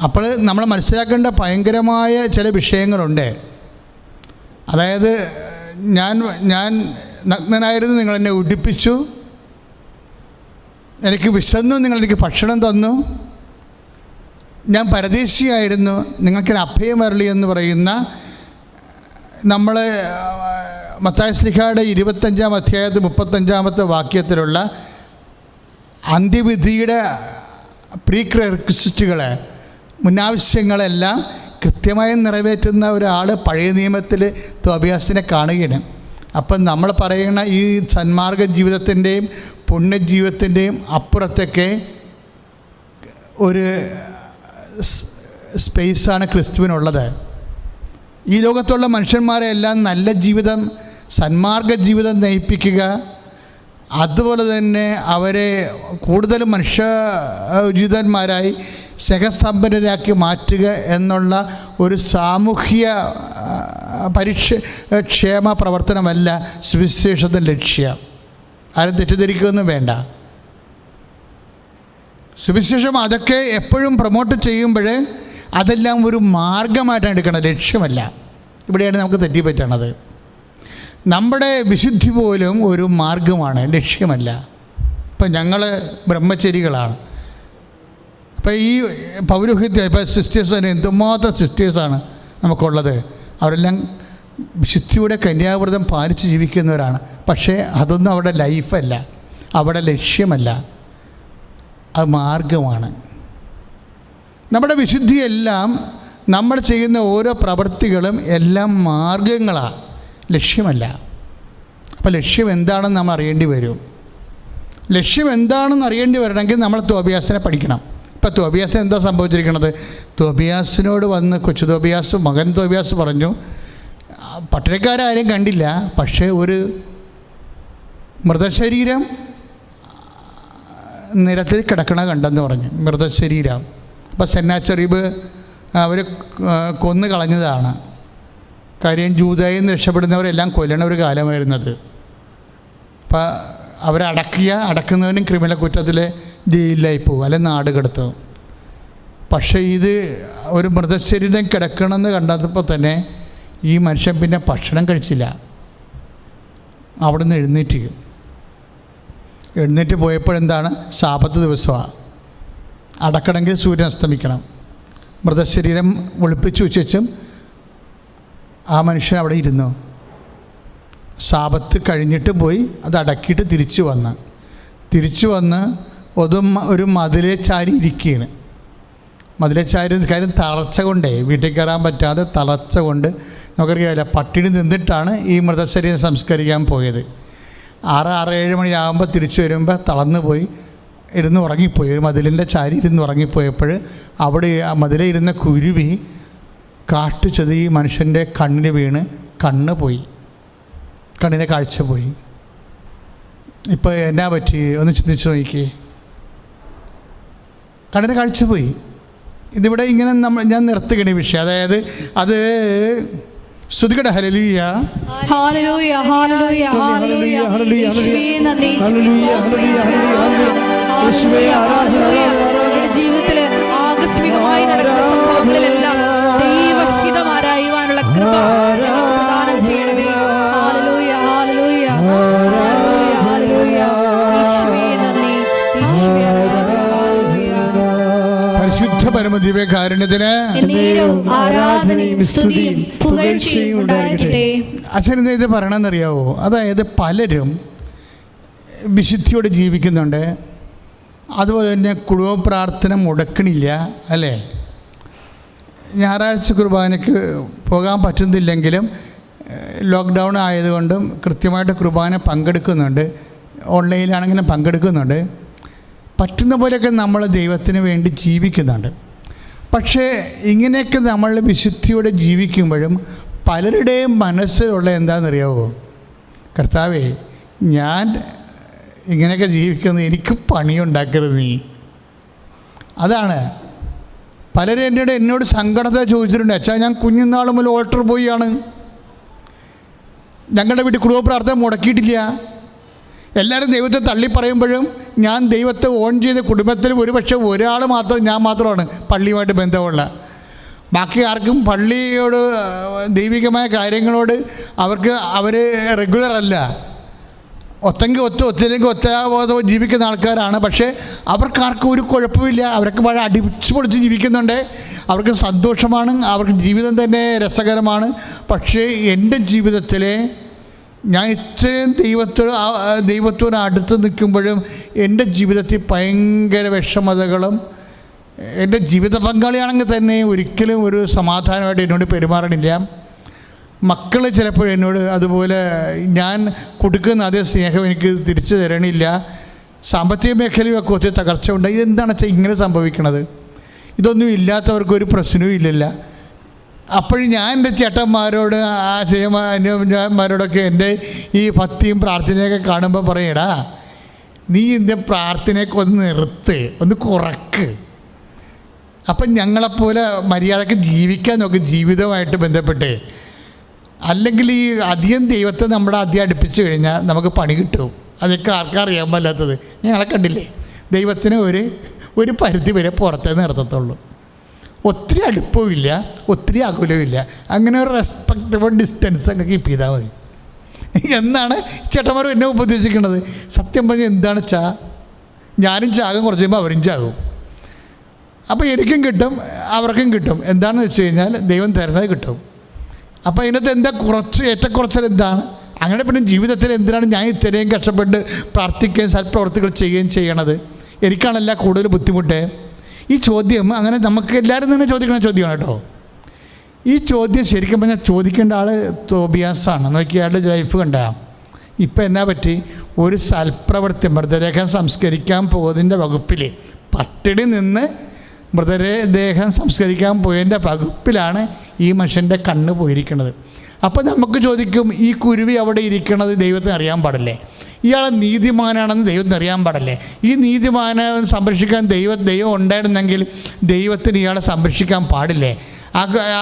അപ്പോൾ നമ്മൾ മനസ്സിലാക്കേണ്ട ഭയങ്കരമായ ചില വിഷയങ്ങളുണ്ട്. അതായത് ഞാൻ നഗ്നനായിരുന്നു, നിങ്ങളെന്നെ ഉടുപ്പിച്ചു, എനിക്ക് വിശന്നു, നിങ്ങളെനിക്ക് ഭക്ഷണം തന്നു, ഞാൻ പരദേശിയായിരുന്നു, നിങ്ങൾക്കൊരു അഭയം വരളി എന്ന് പറയുന്ന നമ്മൾ മത്തായി ശ്ലീഹായുടെ 25-ാം അധ്യായത്തിൽ 35-ാമത്തെ വാക്യത്തിലുള്ള അന്ത്യവിധിയുടെ പ്രീക്രെക്സിറ്റുകളെ മുന്നാവശ്യങ്ങളെല്ലാം കൃത്യമായി നിറവേറ്റുന്ന ഒരാൾ പഴയ നിയമത്തിൽ തോബിയാസിനെ കാണുകയാണ്. അപ്പം നമ്മൾ പറയുന്ന ഈ സന്മാർഗ ജീവിതത്തിൻ്റെയും പുണ്യജീവിതത്തിൻ്റെയും അപ്പുറത്തൊക്കെ ഒരു സ്പേസാണ് ക്രിസ്തുവിനുള്ളത്. ഈ ലോകത്തുള്ള മനുഷ്യന്മാരെ എല്ലാം നല്ല ജീവിതം, സന്മാർഗ ജീവിതം നയിപ്പിക്കുക, അതുപോലെ തന്നെ അവരെ കൂടുതലും മനുഷ്യജിതന്മാരായി സ്നേഹസമ്പന്നരാക്കി മാറ്റുക എന്നുള്ള ഒരു സാമൂഹ്യ ക്ഷേമ പ്രവർത്തനമല്ല സുവിശേഷത്തിൻ്റെ ലക്ഷ്യം. ആരും തെറ്റിദ്ധരിക്കുകയൊന്നും വേണ്ട. സുവിശേഷം അതൊക്കെ എപ്പോഴും പ്രൊമോട്ട് ചെയ്യുമ്പോൾ അതെല്ലാം ഒരു മാർഗമായിട്ടാണ് എടുക്കുന്നത്, ലക്ഷ്യമല്ല. ഇവിടെയാണ് നമുക്ക് തെറ്റിപ്പറ്റണത്. നമ്മുടെ വിശുദ്ധി പോലും ഒരു മാർഗമാണ്, ലക്ഷ്യമല്ല. ഇപ്പം ഞങ്ങൾ ബ്രഹ്മചരികളാണ്. അപ്പോൾ ഈ പൗരോഹിത്യം, ഇപ്പോൾ സിസ്റ്റേഴ്സ് തന്നെ എന്തുമാത്രം സിസ്റ്റേഴ്സാണ് നമുക്കുള്ളത്. അവരെല്ലാം വിശുദ്ധിയുടെ കന്യാവ്രതം പാലിച്ച് ജീവിക്കുന്നവരാണ്. പക്ഷേ അതൊന്നും അവരുടെ ലൈഫല്ല, അവിടെ ലക്ഷ്യമല്ല, അത് മാർഗമാണ്. നമ്മുടെ വിശുദ്ധിയെല്ലാം നമ്മൾ ചെയ്യുന്ന ഓരോ പ്രവൃത്തികളും എല്ലാം മാർഗങ്ങളാണ്, ലക്ഷ്യമല്ല. അപ്പോൾ ലക്ഷ്യം എന്താണെന്ന് നമ്മൾ അറിയേണ്ടി വരും. ലക്ഷ്യം എന്താണെന്ന് അറിയേണ്ടി വരണമെങ്കിൽ നമ്മൾ തോബിയാസിനെ പഠിക്കണം. ഇപ്പോൾ തോബിയാസിന് എന്താ സംഭവിച്ചിരിക്കുന്നത്? തോബിയാസിനോട് വന്ന് കൊച്ചു തോബിയാസ്, മകൻ തോബിയാസ് പറഞ്ഞു, പട്ടണക്കാരും കണ്ടില്ല, പക്ഷേ ഒരു മൃതശരീരം നിരത്തിൽ കിടക്കണ കണ്ടെന്ന് പറഞ്ഞു. മൃതശരീരം. അപ്പോൾ സെന്നാച്ചെറീബ് അവർ കൊന്നു കളഞ്ഞതാണ്. കാര്യം ജൂദയിൽ നിന്ന് രക്ഷപ്പെടുന്നവരെല്ലാം കൊല്ലണ ഒരു കാലമായിരുന്നത്. അപ്പം അടക്കുന്നവനും ക്രിമിനൽ കുറ്റത്തിൽ ജയിലിലായി പോകും, അല്ലെങ്കിൽ നാട് കടത്തും. പക്ഷേ ഇത് ഒരു മൃതശരീരം കിടക്കണമെന്ന് കണ്ടപ്പോൾ തന്നെ ഈ മനുഷ്യൻ പിന്നെ ഭക്ഷണം കഴിച്ചില്ല. അവിടെ നിന്ന് എഴുന്നേറ്റ് പോയപ്പോഴെന്താണ്? സാബത്ത് ദിവസമാണ്, അടക്കണമെങ്കിൽ സൂര്യൻ അസ്തമിക്കണം. മൃതശരീരം ഒളിപ്പിച്ചു വെച്ചും ആ മനുഷ്യൻ അവിടെ ഇരുന്നു. സാബത്ത് കഴിഞ്ഞിട്ട് പോയി അത് അടക്കിയിട്ട് തിരിച്ചു വന്ന് ഒരു മതിലെ ചാരി ഇരിക്കുകയാണ്. മതിലെ ചാരി കാര്യം തളർച്ച കൊണ്ടേ, വീട്ടിൽ കയറാൻ പറ്റാതെ തളർച്ച കൊണ്ട് നമുക്കറിയാമല്ല, പട്ടിണി നിന്നിട്ടാണ് ഈ മൃതശരീരം സംസ്കരിക്കാൻ പോയത്. 6-7 മണിയാകുമ്പോൾ തിരിച്ചു വരുമ്പോൾ തളർന്നു പോയി ഉറങ്ങിപ്പോയി. ഒരു മതിലിൻ്റെ ചാരി ഉറങ്ങിപ്പോയപ്പോൾ അവിടെ ആ മതിലെ ഇരുന്ന കുരുവി കാട്ടുചത് ഈ മനുഷ്യൻ്റെ കണ്ണിന് വീണ് കണ്ണിൻ്റെ കാഴ്ച പോയി. ഇപ്പോൾ എന്നാ പറ്റി ഒന്ന് ചിന്തിച്ച് നോക്കി. കണ്ണിന് കാഴ്ച പോയി. ഇതിവിടെ ഇങ്ങനെ ഞാൻ നിർത്തുകയാണ് ഈ വിഷയം. അതായത് അത് സ്തുതിക്കട്ടെ. ഹല്ലേലൂയ, ഹല്ലേലൂയ, ഹല്ലേലൂയ, ഹല്ലേലൂയ, യേശുവേ നന്ദി, യേശുവേ ആരാധന, ഞങ്ങളുടെ ജീവിതത്തില് ആകസ്മികമായി നടക്കുന്ന സംഭവങ്ങളിലെല്ലാം ദൈവഹിതം ആരായുവാനുള്ള കൃപ പ്രദാനം ചെയ്യണമേ. ഹല്ലേലൂയ, ഹല്ലേലൂയ, ഹല്ലേലൂയ, യേശുവേ നന്ദി, യേശുവേ പരിശുദ്ധ പരമദിവ്യകാരുണ്യത്തിന് ആരാധനയും സ്തുതിയും പുകഴ്ചയും ഉണ്ടായിരിക്കട്ടെ. അച്ഛൻ ഇത് പറയണമെന്നറിയാവോ? അതായത് പലരും വിശുദ്ധിയോടെ ജീവിക്കുന്നുണ്ട്, അതുപോലെ തന്നെ കുടുംബ പ്രാർത്ഥന മുടക്കണില്ല, അല്ലേ? ഞായറാഴ്ച കുർബാനയ്ക്ക് പോകാൻ പറ്റുന്നില്ലെങ്കിലും ലോക്ക്ഡൗൺ ആയതുകൊണ്ടും കൃത്യമായിട്ട് കുർബാന പങ്കെടുക്കുന്നുണ്ട്, ഓൺലൈനിലാണെങ്കിലും പങ്കെടുക്കുന്നുണ്ട്. പറ്റുന്ന പോലെയൊക്കെ നമ്മൾ ദൈവത്തിന് വേണ്ടി ജീവിക്കുന്നുണ്ട്. പക്ഷേ ഇങ്ങനെയൊക്കെ നമ്മൾ വിശുദ്ധിയോടെ ജീവിക്കുമ്പോഴും പലരുടെയും മനസ്സിലുള്ള എന്താണെന്നറിയാവോ? കർത്താവേ, ഞാൻ ഇങ്ങനെയൊക്കെ ജീവിക്കുന്നത് എനിക്ക് പണിയുണ്ടാക്കരുത് നീ. അതാണ് പലരും എന്നോട് സങ്കടത്തെ ചോദിച്ചിട്ടുണ്ട്. അച്ഛാ, ഞാൻ കുഞ്ഞുനാൾ മുതൽ ഓൾട്ടർ പോയാണ്, ഞങ്ങളുടെ വീട്ടിൽ കുടുംബ പ്രാർത്ഥന മുടക്കിയിട്ടില്ല. എല്ലാവരും ദൈവത്തെ തള്ളിപ്പറയുമ്പോഴും ഞാൻ ദൈവത്തെ ഓൺ ചെയ്ത കുടുംബത്തിൽ ഒരുപക്ഷെ ഒരാൾ മാത്രം, ഞാൻ മാത്രമാണ് പള്ളിയുമായിട്ട് ബന്ധമുള്ള. ബാക്കി ആർക്കും പള്ളിയോട് ദൈവികമായ കാര്യങ്ങളോട് അവർ റെഗുലർ അല്ല. ഒത്തെങ്കിൽ ഒത്തില്ലെങ്കിൽ ഒത്താവാതെ ജീവിക്കുന്ന ആൾക്കാരാണ്. പക്ഷേ അവർക്കാർക്കും ഒരു കുഴപ്പമില്ല. അവരൊക്കെ വളരെ അടിച്ചു പൊളിച്ച് ജീവിക്കുന്നുണ്ട്. അവർക്ക് സന്തോഷമാണ്, അവർക്ക് ജീവിതം തന്നെ രസകരമാണ്. പക്ഷേ എൻ്റെ ജീവിതത്തിലെ ഞാൻ ഇത്രയും ദൈവത്തോട് അടുത്ത് നിൽക്കുമ്പോഴും എൻ്റെ ജീവിതത്തിൽ ഭയങ്കര വിഷമതകളും, എൻ്റെ ജീവിത പങ്കാളിയാണെങ്കിൽ തന്നെ ഒരിക്കലും ഒരു സമാധാനമായിട്ട് എന്നോട് പെരുമാറണില്ല. മക്കൾ ചിലപ്പോൾ എന്നോട് അതുപോലെ ഞാൻ കൊടുക്കുന്ന അതേ സ്നേഹം എനിക്ക് തിരിച്ചു തരണില്ല. സാമ്പത്തിക മേഖലയൊക്കെ ഒത്തിരി തകർച്ച ഉണ്ട്. ഇതെന്താണ് വെച്ചാൽ ഇങ്ങനെ സംഭവിക്കണത്? ഇതൊന്നും ഇല്ലാത്തവർക്കൊരു പ്രശ്നവും ഇല്ലല്ല. അപ്പോഴും ഞാൻ എൻ്റെ ചേട്ടന്മാരോട് അന്യന്മാരോടൊക്കെ എൻ്റെ ഈ ഭക്തിയും പ്രാർത്ഥനയൊക്കെ കാണുമ്പോൾ പറയടാ, നീ എൻ്റെ പ്രാർത്ഥനയൊക്കെ ഒന്ന് നിർത്ത്, ഒന്ന് കുറക്ക്. അപ്പം ഞങ്ങളെപ്പോലെ മര്യാദക്ക് ജീവിക്കാൻ നോക്ക് ജീവിതവുമായിട്ട് ബന്ധപ്പെട്ട്. അല്ലെങ്കിൽ ഈ അധികം ദൈവത്തെ നമ്മുടെ അധികം അടുപ്പിച്ച് കഴിഞ്ഞാൽ നമുക്ക് പണി കിട്ടും. അതൊക്കെ ആർക്കറിയാൻ പാടില്ലാത്തത്. ഞങ്ങളെ കണ്ടില്ലേ, ദൈവത്തിന് ഒരു പരിധി വരെ പുറത്തേ നിർത്തത്തുള്ളൂ. ഒത്തിരി അടുപ്പവുമില്ല, ഒത്തിരി അകുലവുമില്ല. അങ്ങനെ ഒരു റെസ്പെക്റ്റബിൾ ഡിസ്റ്റൻസ് അങ്ങ് കീപ്പ് ചെയ്താൽ മതി എന്നാണ് ചേട്ടന്മാർ എന്നെ ഉപദേശിക്കുന്നത്. സത്യം പറഞ്ഞാൽ എന്താണ് ഞാനും ചാകും, കുറച്ച് കഴിയുമ്പോൾ അവരും ചാകും. അപ്പോൾ എനിക്കും കിട്ടും, അവർക്കും കിട്ടും. എന്താണെന്ന് വെച്ച് കഴിഞ്ഞാൽ ദൈവം തരുന്നത് കിട്ടും. അപ്പോൾ അതിനകത്ത് എന്താ ഏറ്റക്കുറച്ചിൽ എന്താണ്? അങ്ങനെ പിന്നെ ജീവിതത്തിൽ എന്തിനാണ് ഞാൻ ഇത്രയും കഷ്ടപ്പെട്ട് പ്രാർത്ഥിക്കുകയും സൽപ്രവർത്തികൾ ചെയ്യുകയും ചെയ്യണത്? എനിക്കാണല്ല കൂടുതൽ ബുദ്ധിമുട്ട്. ഈ ചോദ്യം അങ്ങനെ നമുക്ക് എല്ലാവരും തന്നെ ചോദിക്കുന്ന ചോദ്യമാണ് കേട്ടോ. ഈ ചോദ്യം ശരിക്കും പറഞ്ഞാൽ ചോദിക്കേണ്ട ആൾ തോബിയാസാണ്. നോക്കി അയാളുടെ ലൈഫ് കണ്ട. ഇപ്പം എന്നാ പറ്റി? ഒരു സൽപ്രവൃത്തി, മൃതദേഹം സംസ്കരിക്കാൻ പോകുന്നതിൻ്റെ വകുപ്പിൽ പട്ടിണി നിന്ന് മൃതദേഹം സംസ്കരിക്കാൻ പോയതിൻ്റെ വകുപ്പിലാണ് ഈ മനുഷ്യൻ്റെ കണ്ണ് പോയിരിക്കുന്നത്. അപ്പോൾ നമുക്ക് ചോദിക്കും, ഈ കുരുവി അവിടെ ഇരിക്കണത് ദൈവത്തിന് അറിയാൻ പാടില്ലേ? ഇയാൾ നീതിമാനാണെന്ന് ദൈവത്തിന് അറിയാൻ പാടില്ലേ? ഈ നീതിമാനെ സംരക്ഷിക്കാൻ ദൈവം ഉണ്ടായിരുന്നെങ്കിൽ ദൈവത്തിന് ഇയാളെ സംരക്ഷിക്കാൻ പാടില്ലേ?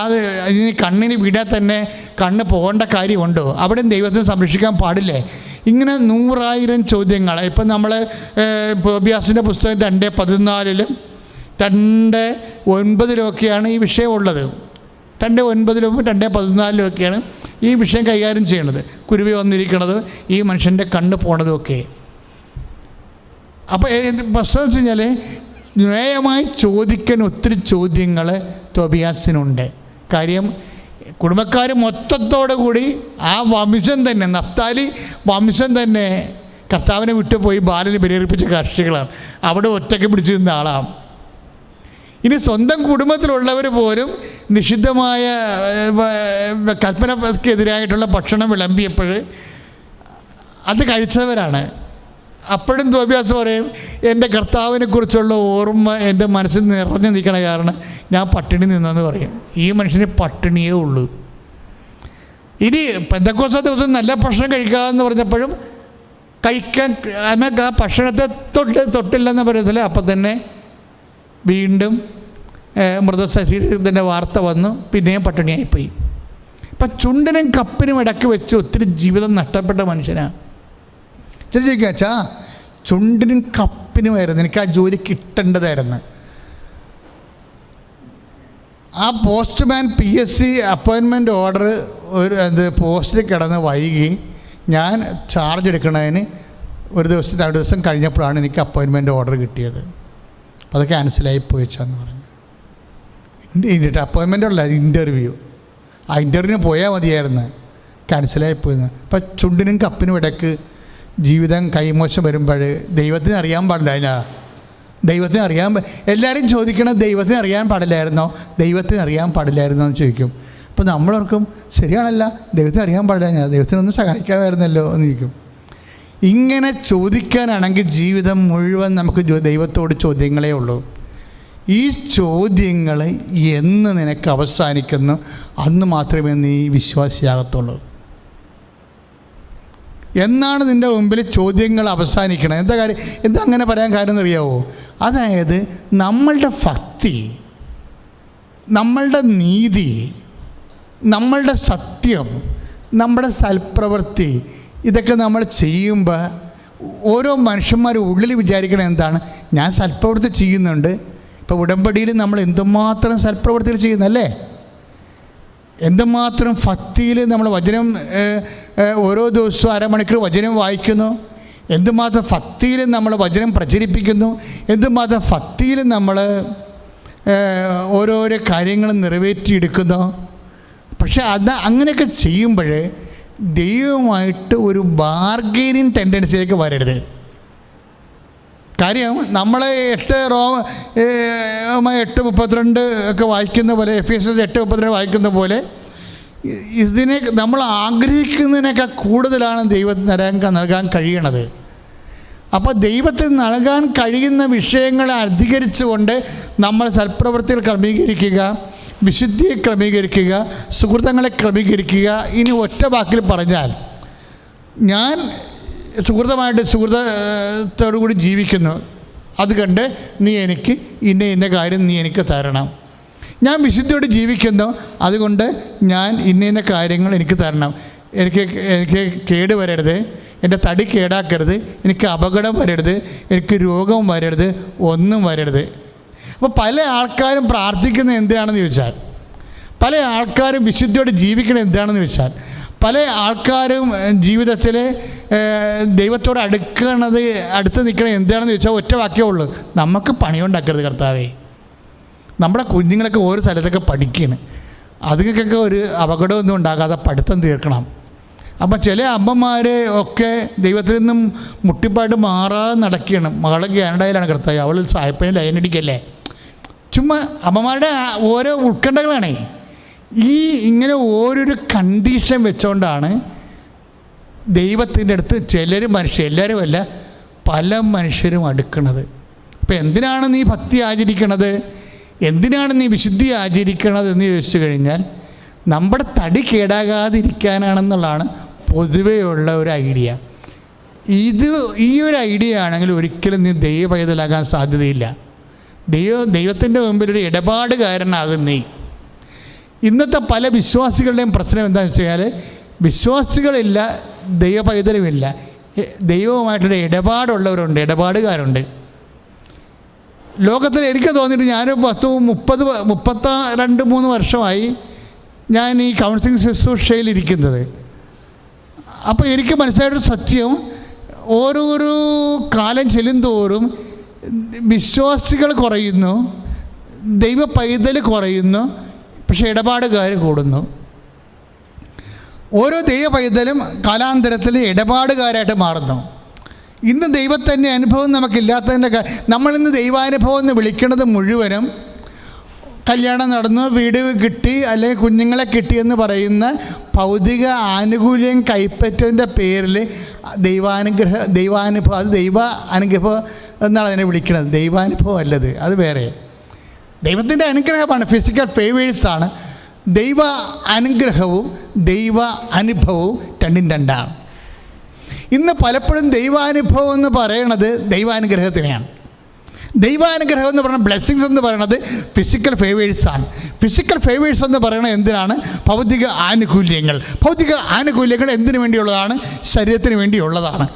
അത് ഇനി കണ്ണിന് വീടാൻ തന്നെ കണ്ണ് പോകേണ്ട കാര്യമുണ്ടോ? അവിടെ ദൈവത്തിന് സംരക്ഷിക്കാൻ പാടില്ലേ? ഇങ്ങനെ 100,000 ചോദ്യങ്ങൾ. ഇപ്പം നമ്മൾ തോബിയാസിൻ്റെ പുസ്തകം 2:14 2:9 ഈ വിഷയമുള്ളത്. 2:9 2:14 ഈ വിഷയം കൈകാര്യം ചെയ്യണത്. കുരുവി വന്നിരിക്കണത്, ഈ മനുഷ്യൻ്റെ കണ്ണ് പോണതുമൊക്കെ. അപ്പോൾ പ്രശ്നം വെച്ച് കഴിഞ്ഞാൽ ന്യായമായി ചോദിക്കാൻ ഒത്തിരി ചോദ്യങ്ങൾ തോബിയാസിനുണ്ട്. കാര്യം കുടുംബക്കാർ മൊത്തത്തോടു കൂടി ആ വംശം തന്നെ, നഫ്താലി വംശം തന്നെ കർത്താവിനെ വിട്ടുപോയി ബാലിനെ ബലിയർപ്പിച്ച കർഷികളാണ്. അവിടെ ഒറ്റയ്ക്ക് പിടിച്ചു നിന്ന ആളാണ്. ഇനി സ്വന്തം കുടുംബത്തിലുള്ളവർ പോലും നിഷിദ്ധമായ കൽപ്പനക്കെതിരായിട്ടുള്ള ഭക്ഷണം വിളമ്പിയപ്പോൾ അത് കഴിച്ചവരാണ്. അപ്പോഴും തോബിയാസ് പറയും, എൻ്റെ കർത്താവിനെ കുറിച്ചുള്ള ഓർമ്മ എൻ്റെ മനസ്സിൽ നിറഞ്ഞു നിൽക്കണ കാരണം ഞാൻ പട്ടിണി നിന്നെന്ന് പറയും. ഈ മനുഷ്യന് പട്ടിണിയേ ഉള്ളൂ. ഇനി പെന്തക്കോസ്ത് ദിവസം നല്ല ഭക്ഷണം കഴിക്കാമെന്ന് പറഞ്ഞപ്പോഴും കഴിക്കാൻ നമുക്ക് ആ ഭക്ഷണത്തെ തൊട്ടില്ലെന്ന പറയത്തിൽ അപ്പം തന്നെ വീണ്ടും മൃതശരീരത്തിൻ്റെ വാർത്ത വന്നു, പിന്നെയും പട്ടിണിയായിപ്പോയി. അപ്പം ചുണ്ടിനും കപ്പിനും ഇടയ്ക്ക് വെച്ച് ഒത്തിരി ജീവിതം നഷ്ടപ്പെട്ട മനുഷ്യനാണ്. ചില ചോദിക്കാച്ചാ ചുണ്ടിനും കപ്പിനുമായിരുന്നു എനിക്ക് ആ ജോലി കിട്ടേണ്ടതായിരുന്നു. ആ പോസ്റ്റ്മാൻ PSC അപ്പോയിൻമെൻറ്റ് ഓർഡർ പോസ്റ്റിൽ കിടന്ന് വൈകി ഞാൻ ചാർജ് എടുക്കുന്നതിന് ഒരു ദിവസം 2 ദിവസം കഴിഞ്ഞപ്പോഴാണ് എനിക്ക് അപ്പോയിൻമെൻറ്റ് ഓർഡർ കിട്ടിയത്. അപ്പോൾ അത് ക്യാൻസലായി പോയിച്ചാന്ന് പറഞ്ഞു. അപ്പോയിൻമെൻ്റ് അല്ല, ഇൻ്റർവ്യൂ. ആ ഇൻ്റർവ്യൂവിന് പോയാൽ മതിയായിരുന്നു, ക്യാൻസലായി പോയെന്ന്. അപ്പം ചുണ്ടിനും കപ്പിനും ഇടയ്ക്ക് ജീവിതം കൈമോശം വരുമ്പോൾ ദൈവത്തിന് അറിയാൻ പാടില്ല. ദൈവത്തിന് അറിയാൻ എല്ലാവരും ചോദിക്കണം, ദൈവത്തിന് അറിയാൻ പാടില്ലായിരുന്നോ, ദൈവത്തിന് അറിയാൻ പാടില്ലായിരുന്നോ എന്ന് ചോദിക്കും. അപ്പോൾ നമ്മളോർക്കും ശരിയാണല്ല, ദൈവത്തിന് അറിയാൻ പാടില്ല, ദൈവത്തിനൊന്ന് സഹായിക്കാമായിരുന്നല്ലോ എന്ന് ചോദിക്കും. ഇങ്ങനെ ചോദിക്കാനാണെങ്കിൽ ജീവിതം മുഴുവൻ നമുക്ക് ദൈവത്തോട് ചോദ്യങ്ങളേ ഉള്ളൂ. ഈ ചോദ്യങ്ങൾ എന്ന് നിനക്ക് അവസാനിക്കുന്നു അന്ന് മാത്രമേ നീ വിശ്വാസിയാകത്തുള്ളൂ. എന്നാണ് നിൻ്റെ മുമ്പിൽ ചോദ്യങ്ങൾ അവസാനിക്കണം? എന്താ കാര്യം? എന്താ അങ്ങനെ പറയാൻ കാര്യം എന്നറിയാവോ? അതായത് നമ്മളുടെ ഭക്തി, നമ്മളുടെ നീതി, നമ്മളുടെ സത്യം, നമ്മുടെ സൽപ്രവൃത്തി, ഇതൊക്കെ നമ്മൾ ചെയ്യുമ്പോൾ ഓരോ മനുഷ്യന്മാരും ഉള്ളിൽ വിചാരിക്കണം എന്താണ്, ഞാൻ സൽപ്രവൃത്തി ചെയ്യുന്നുണ്ട്. ഇപ്പോൾ ഉടമ്പടിയിൽ നമ്മൾ എന്തുമാത്രം സൽപ്രവൃത്തികൾ ചെയ്യുന്നല്ലേ, എന്തുമാത്രം ഭക്തിയിൽ നമ്മൾ വചനം ഓരോ ദിവസവും അരമണിക്കൂർ വചനം വായിക്കുന്നു, എന്തുമാത്രം ഭക്തിയിൽ നമ്മൾ വചനം പ്രചരിപ്പിക്കുന്നു, എന്തുമാത്രം ഭക്തിയിൽ നമ്മൾ ഓരോരോ കാര്യങ്ങൾ നിറവേറ്റിയെടുക്കുന്നു. പക്ഷെ അങ്ങനെയൊക്കെ ചെയ്യുമ്പോൾ ദൈവമായിട്ട് ഒരു ബാർഗെയിനിങ് ടെൻഡൻസിയിലേക്ക് വരരുത്. കാര്യം നമ്മൾ 8:32 ഒക്കെ വായിക്കുന്ന പോലെ, Ephesians 8:32 വായിക്കുന്ന പോലെ ഇതിനെ നമ്മൾ ആഗ്രഹിക്കുന്നതിനേക്കാൾ കൂടുതലാണ് ദൈവത്തിന് നൽകാൻ കഴിയണത്. അപ്പോൾ ദൈവത്തിന് നൽകാൻ കഴിയുന്ന വിഷയങ്ങളെ അധികരിച്ചുകൊണ്ട് നമ്മൾ സൽപ്രവൃത്തികൾ ക്രമീകരിക്കുക, വിശുദ്ധിയെ ക്രമീകരിക്കുക, സുഹൃത്തുക്കളെ ക്രമീകരിക്കുക. ഇനി ഒറ്റ വാക്കിൽ പറഞ്ഞാൽ, ഞാൻ സുഹൃത്തോടു കൂടി ജീവിക്കുന്നു, അത് കണ്ട് നീ എനിക്ക് ഇന്ന കാര്യം നീ എനിക്ക് തരണം. ഞാൻ വിശുദ്ധിയോട് ജീവിക്കുന്നു, അതുകൊണ്ട് ഞാൻ ഇന്ന കാര്യങ്ങൾ എനിക്ക് തരണം. എനിക്ക് കേട് വരരുത്, എൻ്റെ തടി കേടാക്കരുത്, എനിക്ക് അപകടം വരരുത്, എനിക്ക് രോഗം വരരുത്, ഒന്നും വരരുത്. അപ്പോൾ പല ആൾക്കാരും പ്രാർത്ഥിക്കുന്നത് എന്തിനാണെന്ന് ചോദിച്ചാൽ, പല ആൾക്കാരും വിശുദ്ധിയോട് ജീവിക്കണം എന്താണെന്ന് ചോദിച്ചാൽ, പല ആൾക്കാരും ജീവിതത്തിൽ ദൈവത്തോട് അടുത്ത് നിൽക്കണം എന്താണെന്ന് ചോദിച്ചാൽ ഒറ്റ വാക്യമേ ഉള്ളൂ, നമുക്ക് പണിയുണ്ടാക്കരുത് കർത്താവേ. നമ്മുടെ കുഞ്ഞുങ്ങളൊക്കെ ഓരോ സ്ഥലത്തൊക്കെ പഠിക്കുകയാണ്, അതുങ്ങൾക്കൊക്കെ ഒരു അപകടമൊന്നും ഉണ്ടാകാതെ പഠിത്തം തീർക്കണം. അപ്പം ചില അമ്മമാർ ഒക്കെ ദൈവത്തിൽ നിന്നും മുട്ടിപ്പാട്ട് മാറാതെ നടക്കുകയാണ്. മകളെ കാനഡയിലാണ് കർത്താവ്, അവൾ സായപ്പനെ ലൈനടിക്കല്ലേ. ചുമ്മാ അമ്മമാരുടെ ഓരോ ഉത്കണ്ഠകളാണേ. ഇങ്ങനെ ഓരോരോ കണ്ടീഷൻ വെച്ചുകൊണ്ടാണ് ദൈവത്തിൻ്റെ അടുത്ത് എല്ലാവരും അല്ല, പല മനുഷ്യരും അടുക്കണത്. അപ്പം എന്തിനാണ് നീ ഭക്തി ആചരിക്കണത്, എന്തിനാണ് നീ വിശുദ്ധി ആചരിക്കണത് എന്ന് ചോദിച്ചു കഴിഞ്ഞാൽ നമ്മുടെ തടി കേടാകാതിരിക്കാനാണെന്നുള്ളതാണ് പൊതുവെയുള്ള ഒരു ഐഡിയ. ഈ ഒരു ഐഡിയ ആണെങ്കിൽ ഒരിക്കലും നീ ദൈവപൈതലാകാൻ സാധ്യതയില്ല. ദൈവത്തിൻ്റെ മുമ്പിൽ ഒരു ഇടപാടുകാരനാകും നീ. ഇന്നത്തെ പല വിശ്വാസികളുടെയും പ്രശ്നം എന്താണെന്ന് വെച്ച് കഴിഞ്ഞാൽ, വിശ്വാസികളില്ല, ദൈവപൈതലുമില്ല, ദൈവവുമായിട്ടൊരു ഇടപാടുള്ളവരുണ്ട്, ഇടപാടുകാരുണ്ട്. ലോകത്തിൽ എനിക്ക് തോന്നിയിട്ട് ഞാൻ 32-33 വർഷമായി ഞാൻ ഈ കൗൺസിലിംഗ് ശുശ്രൂഷയിലിരിക്കുന്നത്. അപ്പോൾ എനിക്ക് മനസ്സിലായൊരു സത്യം, ഓരോരോ കാലം ചെല്ലുന്തോറും വിശ്വാസികൾ കുറയുന്നു, ദൈവ പൈതൽ കുറയുന്നു, പക്ഷേ ഇടപാടുകാർ കൂടുന്നു. ഓരോ ദൈവ പൈതലും കാലാന്തരത്തിൽ ഇടപാടുകാരായിട്ട് മാറുന്നു. ഇന്ന് ദൈവത്തിൻ്റെ അനുഭവം നമുക്കില്ലാത്തതിൻ്റെ നമ്മളിന്ന് ദൈവാനുഭവം എന്ന് വിളിക്കുന്നത് മുഴുവനും കല്യാണം നടന്നു, വീട് കിട്ടി, അല്ലെങ്കിൽ കുഞ്ഞുങ്ങളെ കിട്ടിയെന്ന് പറയുന്ന ഭൗതിക ആനുകൂല്യം കൈപ്പറ്റതിൻ്റെ പേരിൽ ദൈവാനുഭവം, അത് ദൈവ അനുഗ്രഹം എന്നാണ് അതിനെ വിളിക്കുന്നത്. ദൈവാനുഭവം അല്ലത്, അത് വേറെ. ദൈവത്തിൻ്റെ അനുഗ്രഹമാണ്, ഫിസിക്കൽ ഫേവേഴ്സാണ്. ദൈവ അനുഗ്രഹവും ദൈവ അനുഭവവും രണ്ടും രണ്ടാണ്. ഇന്ന് പലപ്പോഴും ദൈവാനുഭവം എന്ന് പറയണത് ദൈവാനുഗ്രഹത്തിനെയാണ്. ദൈവാനുഗ്രഹം എന്ന് പറയുന്നത്, ബ്ലെസ്സിങ്സ് എന്ന് പറയുന്നത് ഫിസിക്കൽ ഫേവേഴ്സാണ്. ഫിസിക്കൽ ഫേവേഴ്സ് എന്ന് പറയുന്നത് എന്തിനാണ്? ഭൗതിക ആനുകൂല്യങ്ങൾ. ഭൗതിക ആനുകൂല്യങ്ങൾ എന്തിനു വേണ്ടിയുള്ളതാണ്? ശരീരത്തിന് വേണ്ടിയുള്ളതാണ്.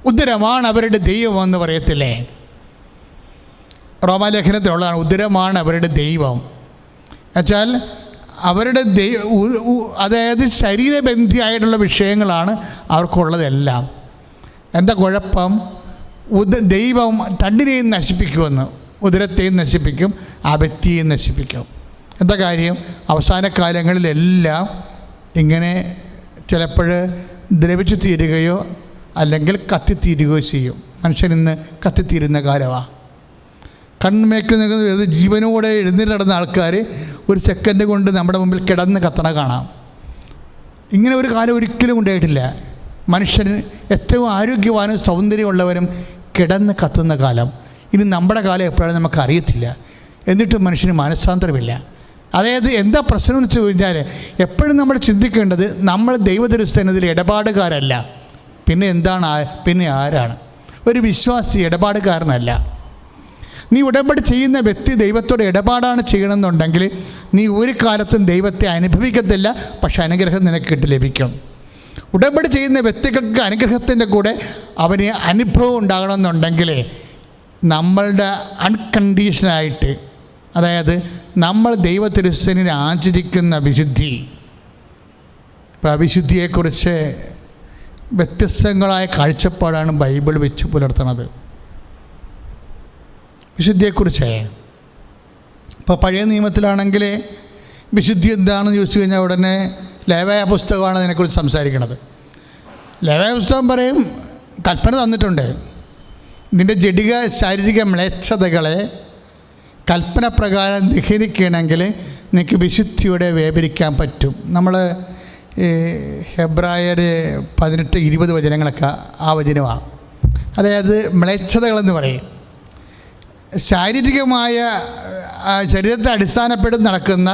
ഉദരമാണ് അവരുടെ ദൈവം എന്ന് പറയത്തില്ലേ? റോമാലേഖനത്തിലുള്ളതാണ്, ഉദരമാണ് അവരുടെ ദൈവം. എന്നുവെച്ചാൽ അവരുടെ അതായത് ശരീരബന്ധിയായിട്ടുള്ള വിഷയങ്ങളാണ് അവർക്കുള്ളതെല്ലാം. എന്താ കുഴപ്പം? ദൈവം രണ്ടിനെയും നശിപ്പിക്കുമെന്ന്. ഉദരത്തെയും നശിപ്പിക്കും, ആ വ്യക്തിയെയും നശിപ്പിക്കും. എന്താ കാര്യം? അവസാന കാലങ്ങളിലെല്ലാം ഇങ്ങനെ ചിലപ്പോൾ ദ്രവിച്ചു തീരുകയോ അല്ലെങ്കിൽ കത്തിത്തീരുകയോ ചെയ്യും. മനുഷ്യൻ ഇന്ന് കത്തിത്തീരുന്ന കാലമാണ്. കൺമേക്ക് നിൽക്കുന്ന ജീവനോടെ എഴുന്നേറ്റ് നടന്ന ആൾക്കാർ ഒരു സെക്കൻഡ് കൊണ്ട് നമ്മുടെ മുമ്പിൽ കിടന്ന് കത്തണ കാണാം. ഇങ്ങനെ ഒരു കാലം ഒരിക്കലും ഉണ്ടായിട്ടില്ല. മനുഷ്യന് ഏറ്റവും ആരോഗ്യവാനും സൗന്ദര്യമുള്ളവരും കിടന്ന് കത്തുന്ന കാലം. ഇനി നമ്മുടെ കാലം എപ്പോഴാണ് നമുക്കറിയത്തില്ല. എന്നിട്ടും മനുഷ്യന് മനസ്സാന്തരമില്ല. അതായത് എന്താ പ്രശ്നം എന്ന് വെച്ച് കഴിഞ്ഞാൽ, എപ്പോഴും നമ്മൾ ചിന്തിക്കേണ്ടത് നമ്മൾ ദൈവദൃഷ്ടിയിൽ ഇടപാടുകാരല്ല. പിന്നെ എന്താണ്? പിന്നെ ആരാണ്? ഒരു വിശ്വാസി ഇടപാടുകാരനല്ല. നീ ഉടമ്പടി ചെയ്യുന്ന വ്യക്തി ദൈവത്തോട് ഇടപാടാണ് ചെയ്യണമെന്നുണ്ടെങ്കിൽ നീ ഒരു കാലത്തും ദൈവത്തെ അനുഭവിക്കത്തില്ല, പക്ഷെ അനുഗ്രഹം നിനക്ക് ലഭിക്കും. ഉടമ്പടി ചെയ്യുന്ന വ്യക്തികൾക്ക് അനുഗ്രഹത്തിൻ്റെ കൂടെ അവന് അനുഭവം ഉണ്ടാകണമെന്നുണ്ടെങ്കിൽ നമ്മളുടെ അൺകണ്ടീഷനായിട്ട്, അതായത് നമ്മൾ ദൈവത്തിരുസനിനെ ആചരിക്കുന്ന വിശുദ്ധി. ഇപ്പോൾ അവിശുദ്ധിയെക്കുറിച്ച് വ്യത്യസ്തങ്ങളായ കാഴ്ചപ്പാടാണ് ബൈബിൾ വെച്ച് പുലർത്തുന്നത്. വിശുദ്ധിയെക്കുറിച്ച് ഇപ്പോൾ പഴയ നിയമത്തിലാണെങ്കിൽ വിശുദ്ധി എന്താണെന്ന് ചോദിച്ചു കഴിഞ്ഞാൽ ഉടനെ ലേവ്യ പുസ്തകമാണ് അതിനെക്കുറിച്ച് സംസാരിക്കുന്നത്. ലേവ്യ പുസ്തകം പറയും, കൽപ്പന തന്നിട്ടുണ്ട്, നിൻ്റെ ജഡിക ശാരീരിക മ്ലേച്ഛതകളെ കൽപ്പന പ്രകാരം ദഹിക്കണമെങ്കിൽ നിനക്ക് വിശുദ്ധിയോടെ വേപരിക്കാൻ പറ്റും. നമ്മൾ ഹെബ്രായർ 18-20 വചനങ്ങളൊക്കെ ആ വചനമാണ്. അതായത് മ്ലേച്ഛതകളെന്ന് പറയും, ശാരീരികമായ ശരീരത്തെ അടിസ്ഥാനപ്പെടുത്തി നടക്കുന്ന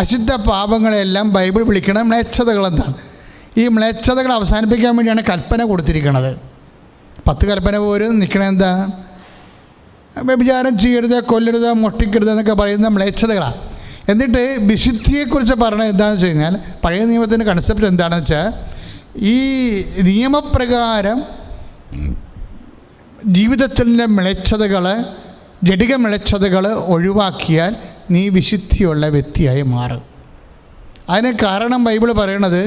അശുദ്ധ പാപങ്ങളെല്ലാം ബൈബിൾ വിളിക്കണം മ്ലേച്ഛതകളെന്നാണ്. ഈ മ്ലേച്ഛതകൾ അവസാനിപ്പിക്കാൻ വേണ്ടിയാണ് കൽപ്പന കൊടുത്തിരിക്കുന്നത്. 10 കൽപ്പന പോലും നിൽക്കണത് എന്താ? വ്യഭിചാരം ചെയ്യരുത്, കൊല്ലരുത്, മോഷ്ടിക്കരുത് എന്നൊക്കെ പറയുന്ന മ്ലേച്ഛതകളാണ്. എന്നിട്ട് വിശുദ്ധിയെക്കുറിച്ച് പറയുന്നത് എന്താണെന്ന് വെച്ച് കഴിഞ്ഞാൽ, പഴയ നിയമത്തിൻ്റെ കൺസെപ്റ്റ് എന്താണെന്ന് വെച്ചാൽ, ഈ നിയമപ്രകാരം ജീവിതത്തിൻ്റെ മ്ലേച്ഛതകൾ, ജഡിക മ്ലേച്ഛതകൾ ഒഴിവാക്കിയാൽ നീ വിശുദ്ധിയുള്ള വ്യക്തിയായി മാറും. അതിന് കാരണം ബൈബിൾ പറയണത്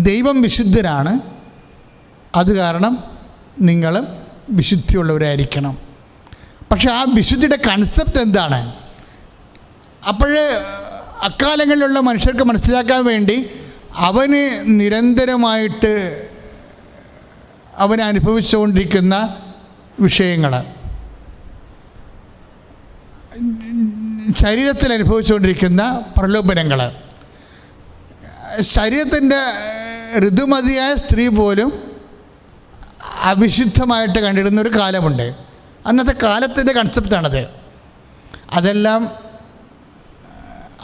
ദൈവം വിശുദ്ധനാണ്, അത് കാരണം നിങ്ങളും വിശുദ്ധിയുള്ളവരായിരിക്കണം. പക്ഷെ ആ വിശുദ്ധിയുടെ കൺസെപ്റ്റ് എന്താണ്? അപ്പോഴേ അക്കാലങ്ങളിലുള്ള മനുഷ്യർക്ക് മനസ്സിലാക്കാൻ വേണ്ടി അവന് നിരന്തരമായിട്ട് അവൻ അനുഭവിച്ചുകൊണ്ടിരിക്കുന്ന വിഷയങ്ങൾ, ശരീരത്തിൽ അനുഭവിച്ചുകൊണ്ടിരിക്കുന്ന പ്രലോഭനങ്ങൾ, ശരീരത്തിൻ്റെ ഋതുമതിയായ സ്ത്രീ പോലും അവിശുദ്ധമായിട്ട് കണ്ടിരുന്ന ഒരു കാലമുണ്ട്. അന്നത്തെ കാലത്തിൻ്റെ കൺസെപ്റ്റാണത്. അതെല്ലാം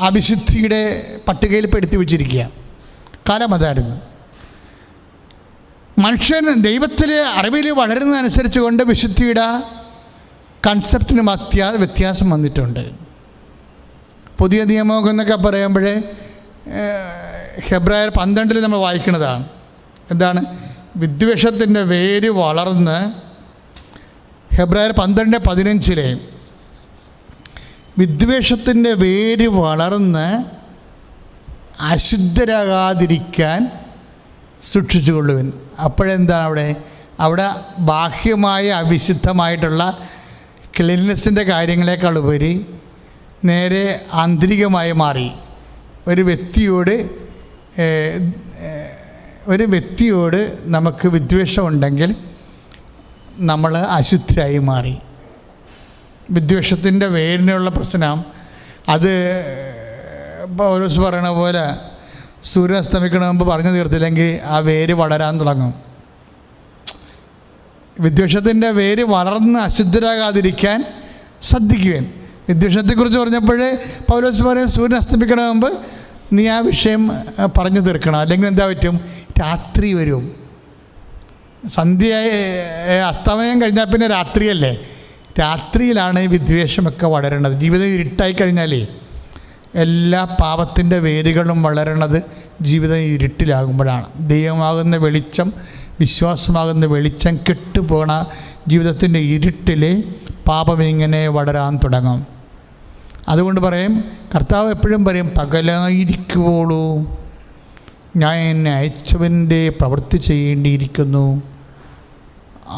അവിശുദ്ധിയുടെ പട്ടികയിൽ പെടുത്തി വെച്ചിരിക്കുക. കാലം അതായിരുന്നു. മനുഷ്യൻ ദൈവത്തിലെ അറിവിൽ വളരുന്നതനുസരിച്ച് കൊണ്ട് വിശുദ്ധിയുടെ കൺസെപ്റ്റിന് വ്യത്യാസം വന്നിട്ടുണ്ട്. പുതിയ നിയമം എന്നൊക്കെ പറയുമ്പോൾ ഹെബ്രായർ 12 നമ്മൾ വായിക്കുന്നതാണ്. എന്താണ്? വിദ്വേഷത്തിൻ്റെ വേര് വളർന്ന്, ഹെബ്രായർ 12:15 വിദ്വേഷത്തിൻ്റെ വേര് വളർന്ന് അശുദ്ധരാകാതിരിക്കാൻ സൂക്ഷിച്ചുകൊള്ളുവിൻ. അപ്പോഴെന്താണ് അവിടെ ബാഹ്യമായ അവിശുദ്ധമായിട്ടുള്ള ക്ലീൻനെസ്സിൻ്റെ കാര്യങ്ങളെക്കാൾ ഉപരി നേരെ ആന്തരികമായി മാറി. ഒരു വ്യക്തിയോട് നമുക്ക് വിദ്വേഷമുണ്ടെങ്കിൽ നമ്മൾ അശുദ്ധരായി മാറി. വിദ്വേഷത്തിൻ്റെ വേരിനുള്ള പ്രശ്നം അത് പൗലോസ് പറയണ പോലെ സൂര്യൻ അസ്തമിക്കണ മുമ്പ് പറഞ്ഞു തീർത്തില്ലെങ്കിൽ ആ വേര് വളരാൻ തുടങ്ങും. വിദ്വേഷത്തിൻ്റെ വേര് വളർന്ന് അശുദ്ധരാകാതിരിക്കാൻ ശ്രദ്ധിക്കുവാൻ. വിദ്വേഷത്തെക്കുറിച്ച് പറഞ്ഞപ്പോൾ പൗലോസ് പറയും, സൂര്യൻ അസ്തമിക്കണ മുമ്പ് നീ ആ വിഷയം പറഞ്ഞു തീർക്കണം, അല്ലെങ്കിൽ എന്താ പറ്റും? രാത്രി വരും. സന്ധ്യ അസ്തമയം കഴിഞ്ഞാൽ പിന്നെ രാത്രിയല്ലേ. രാത്രിയിലാണ് ഈ വിദ്വേഷമൊക്കെ വളരുന്നത്. ജീവിതം ഇരുട്ടായി കഴിഞ്ഞാലേ എല്ലാ പാപത്തിൻ്റെ വേരുകളും വളരണത് ജീവിതം ഇരുട്ടിലാകുമ്പോഴാണ്. ദൈവമാകുന്ന വെളിച്ചം, വിശ്വാസമാകുന്ന വെളിച്ചം കെട്ടുപോണ ജീവിതത്തിൻ്റെ ഇരുട്ടിൽ പാപം ഇങ്ങനെ വളരാൻ തുടങ്ങും. അതുകൊണ്ട് പറയും, കർത്താവ് എപ്പോഴും പറയും, പകലായിരിക്കുവോളൂ ഞാൻ എന്നെ അയച്ചവൻ്റെ പ്രവൃത്തി ചെയ്യേണ്ടിയിരിക്കുന്നു.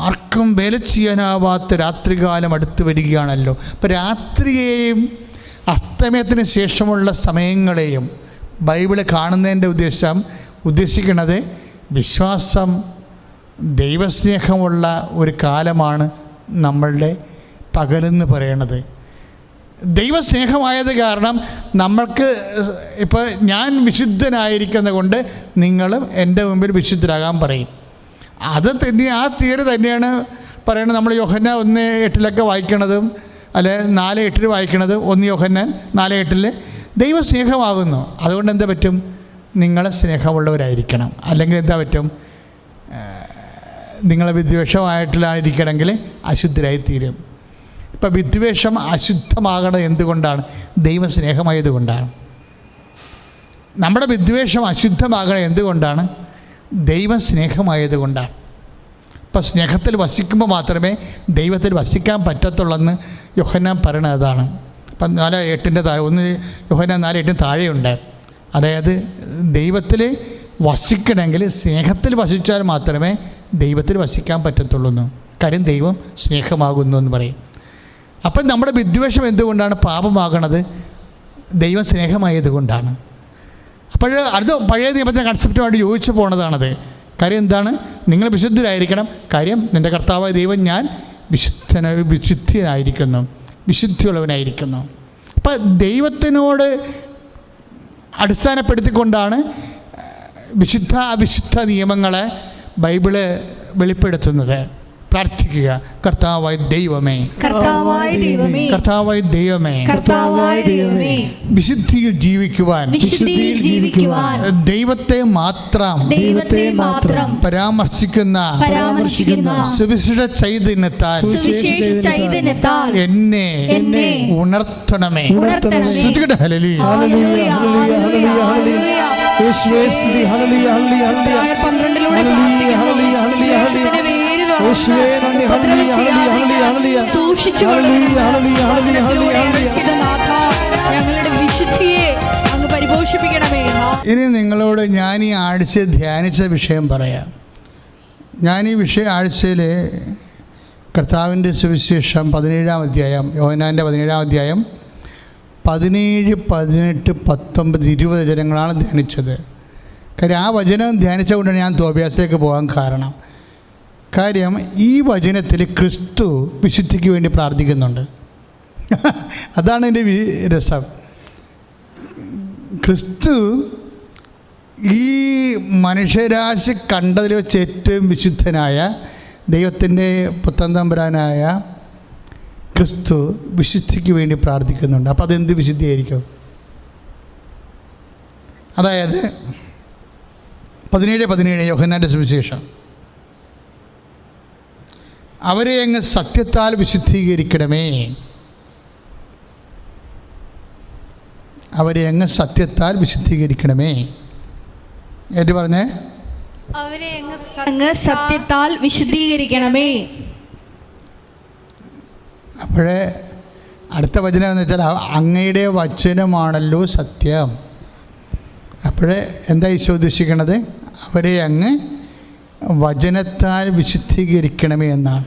ആർക്കും വേല ചെയ്യാനാവാത്ത രാത്രികാലം അടുത്ത് വരികയാണല്ലോ. അപ്പോൾ രാത്രിയെയും അസ്തമയത്തിന് ശേഷമുള്ള സമയങ്ങളെയും ബൈബിള് കാണുന്നതിൻ്റെ ഉദ്ദേശിക്കുന്നത് വിശ്വാസം, ദൈവസ്നേഹമുള്ള ഒരു കാലമാണ് നമ്മളുടെ പകലെന്ന് പറയണത്. ദൈവസ്നേഹമായത് കാരണം നമ്മൾക്ക് ഇപ്പോൾ ഞാൻ വിശുദ്ധനായിരിക്കുന്ന കൊണ്ട് നിങ്ങളും എൻ്റെ മുമ്പിൽ വിശുദ്ധരാകാൻ പറയും. അത് തന്നെ, ആ തിയറി തന്നെയാണ് പറയുന്നത്. നമ്മൾ യോഹന്നാൻ 1:8 വായിക്കണതും അല്ലെ 4:8 വായിക്കണത്. 1 യോഹന്നാൻ 4:8 ദൈവസ്നേഹമാകുന്നു. അതുകൊണ്ട് എന്താ പറ്റും? നിങ്ങളെ സ്നേഹമുള്ളവരായിരിക്കണം. അല്ലെങ്കിൽ എന്താ പറ്റും? നിങ്ങളെ വിദ്വേഷമായിട്ടില്ലായിരിക്കണമെങ്കിൽ അശുദ്ധരായി തീരും. ഇപ്പം വിദ്വേഷം അശുദ്ധമാകണത് എന്തുകൊണ്ടാണ്? ദൈവസ്നേഹമായതുകൊണ്ടാണ്. നമ്മുടെ വിദ്വേഷം അശുദ്ധമാകണത് എന്തുകൊണ്ടാണ്? ദൈവസ്നേഹമായതുകൊണ്ടാണ്. ഇപ്പം സ്നേഹത്തിൽ വസിക്കുമ്പോൾ മാത്രമേ ദൈവത്തിൽ വസിക്കാൻ പറ്റത്തുള്ളെന്ന് യോഹന്നാൻ പറയണത് അതാണ്. ഇപ്പം 4:8 താഴെ 1 യോഹന്നാൻ 4:8 താഴെയുണ്ട്. അതായത് ദൈവത്തിൽ വസിക്കണമെങ്കിൽ സ്നേഹത്തിൽ വസിച്ചാൽ മാത്രമേ ദൈവത്തിൽ വസിക്കാൻ പറ്റത്തുള്ളൂ. കാര്യം ദൈവം സ്നേഹമാകുന്നു എന്ന് പറയും. അപ്പം നമ്മുടെ വിദ്വേഷം എന്തുകൊണ്ടാണ് പാപമാകണത്? ദൈവം സ്നേഹമായതുകൊണ്ടാണ്. അപ്പോൾ അത് പഴയ നിയമത്തിൻ്റെ കൺസെപ്റ്റുമായിട്ട് യോജിച്ച് പോണതാണത്. കാര്യം എന്താണ്? നിങ്ങൾ വിശുദ്ധരായിരിക്കണം. കാര്യം നിൻ്റെ കർത്താവായ ദൈവം ഞാൻ വിശുദ്ധിയായിരിക്കുന്നു, വിശുദ്ധിയുള്ളവനായിരിക്കുന്നു. അപ്പം ദൈവത്തിനോട് അടിസ്ഥാനപ്പെടുത്തിക്കൊണ്ടാണ് വിശുദ്ധ അവിശുദ്ധ നിയമങ്ങളെ ബൈബിള് വെളിപ്പെടുത്തുന്നത്. പ്രാർത്ഥിക്കുക, കർത്താവായ ദൈവമേ, കർത്താവായ ദൈവമേ, കർത്താവായ ദൈവമേ, കർത്താവായ ദൈവമേ, വിശുദ്ധിയിൽ ജീവിക്കുവാൻ ദൈവത്തെ മാത്രം പരാമർശിക്കുന്ന സുവിശേഷ ചൈതന്യത്താൽ എന്നെ ഉണർത്തണമേ. ഹല്ലേലൂയ, ഹല്ലേലൂയ, ഹല്ലേലൂയ, ഹല്ലേലൂയ. യേശുവേ സ്തുതി. ഹല്ലേലൂയ, ഹല്ലേലൂയ, ഹല്ലേലൂയ. 12 ഹല്ലേലൂയ, ഹല്ലേലൂയ, ഹല്ലേലൂയ. യേശുവേ നന്ദി. ഹല്ലേലൂയ, ഹല്ലേലൂയ, ഹല്ലേലൂയ. സൂക്ഷിച്ചുകൊള്ളുക. ഹല്ലേലൂയ, ഹല്ലേലൂയ, ഹല്ലേലൂയ. ഞങ്ങളുടെ വിശുദ്ധിയെ അങ്ങ് പരിപോഷിപ്പിക്കണമേ. ഇനി നിങ്ങളോട് ഞാൻ ഈ ആഴ്ച ധ്യാനിച്ച വിഷയം പറയാം. ഞാൻ ഈ ആഴ്ചയിൽ കർത്താവിൻ്റെ സുവിശേഷം 17-ാം അധ്യായം, യോഹന്നാൻ്റെ 17-ാം അധ്യായം 17, 18, 19, 20 വചനങ്ങളാണ് ധ്യാനിച്ചത്. കാര്യം ആ വചനം ധ്യാനിച്ചുകൊണ്ടാണ് ഞാൻ തോബിയാസിലേക്ക് പോകാൻ കാരണം. കാര്യം ഈ വചനത്തിൽ ക്രിസ്തു വിശുദ്ധിക്ക് വേണ്ടി പ്രാർത്ഥിക്കുന്നുണ്ട്. അതാണ് എൻ്റെ രസം. ക്രിസ്തു ഈ മനുഷ്യരാശി കണ്ടതിൽ വെച്ച് ഏറ്റവും വിശുദ്ധനായ ദൈവത്തിൻ്റെ പുത്രൻ തമ്പുരാനായ ക്രിസ്തു വിശുദ്ധിക്ക് വേണ്ടി പ്രാർത്ഥിക്കുന്നുണ്ട്. അപ്പോൾ അതെന്ത് വിശുദ്ധിയായിരിക്കും? അതായത് 17:17 യോഹന്നാൻ്റെ സുവിശേഷം, അവരെ അങ്ങ് സത്യത്താൽ വിശുദ്ധീകരിക്കണമേ, അവരെ അങ്ങ് സത്യത്താൽ വിശുദ്ധീകരിക്കണമേ. ഏറ്റ് പറഞ്ഞേ? അവരെ അങ്ങ് സത്യത്താൽ വിശുദ്ധീകരിക്കണമേ. അപ്പോഴേ അടുത്ത വചനം എന്ന് വെച്ചാൽ അങ്ങയുടെ വചനമാണല്ലോ സത്യം. അപ്പോഴേ എന്താ ഈശോ ഉദ്ദേശിക്കണത്? അവരെ അങ്ങ് വചനത്താൽ വിശുദ്ധീകരിക്കണമേ എന്നാണ്.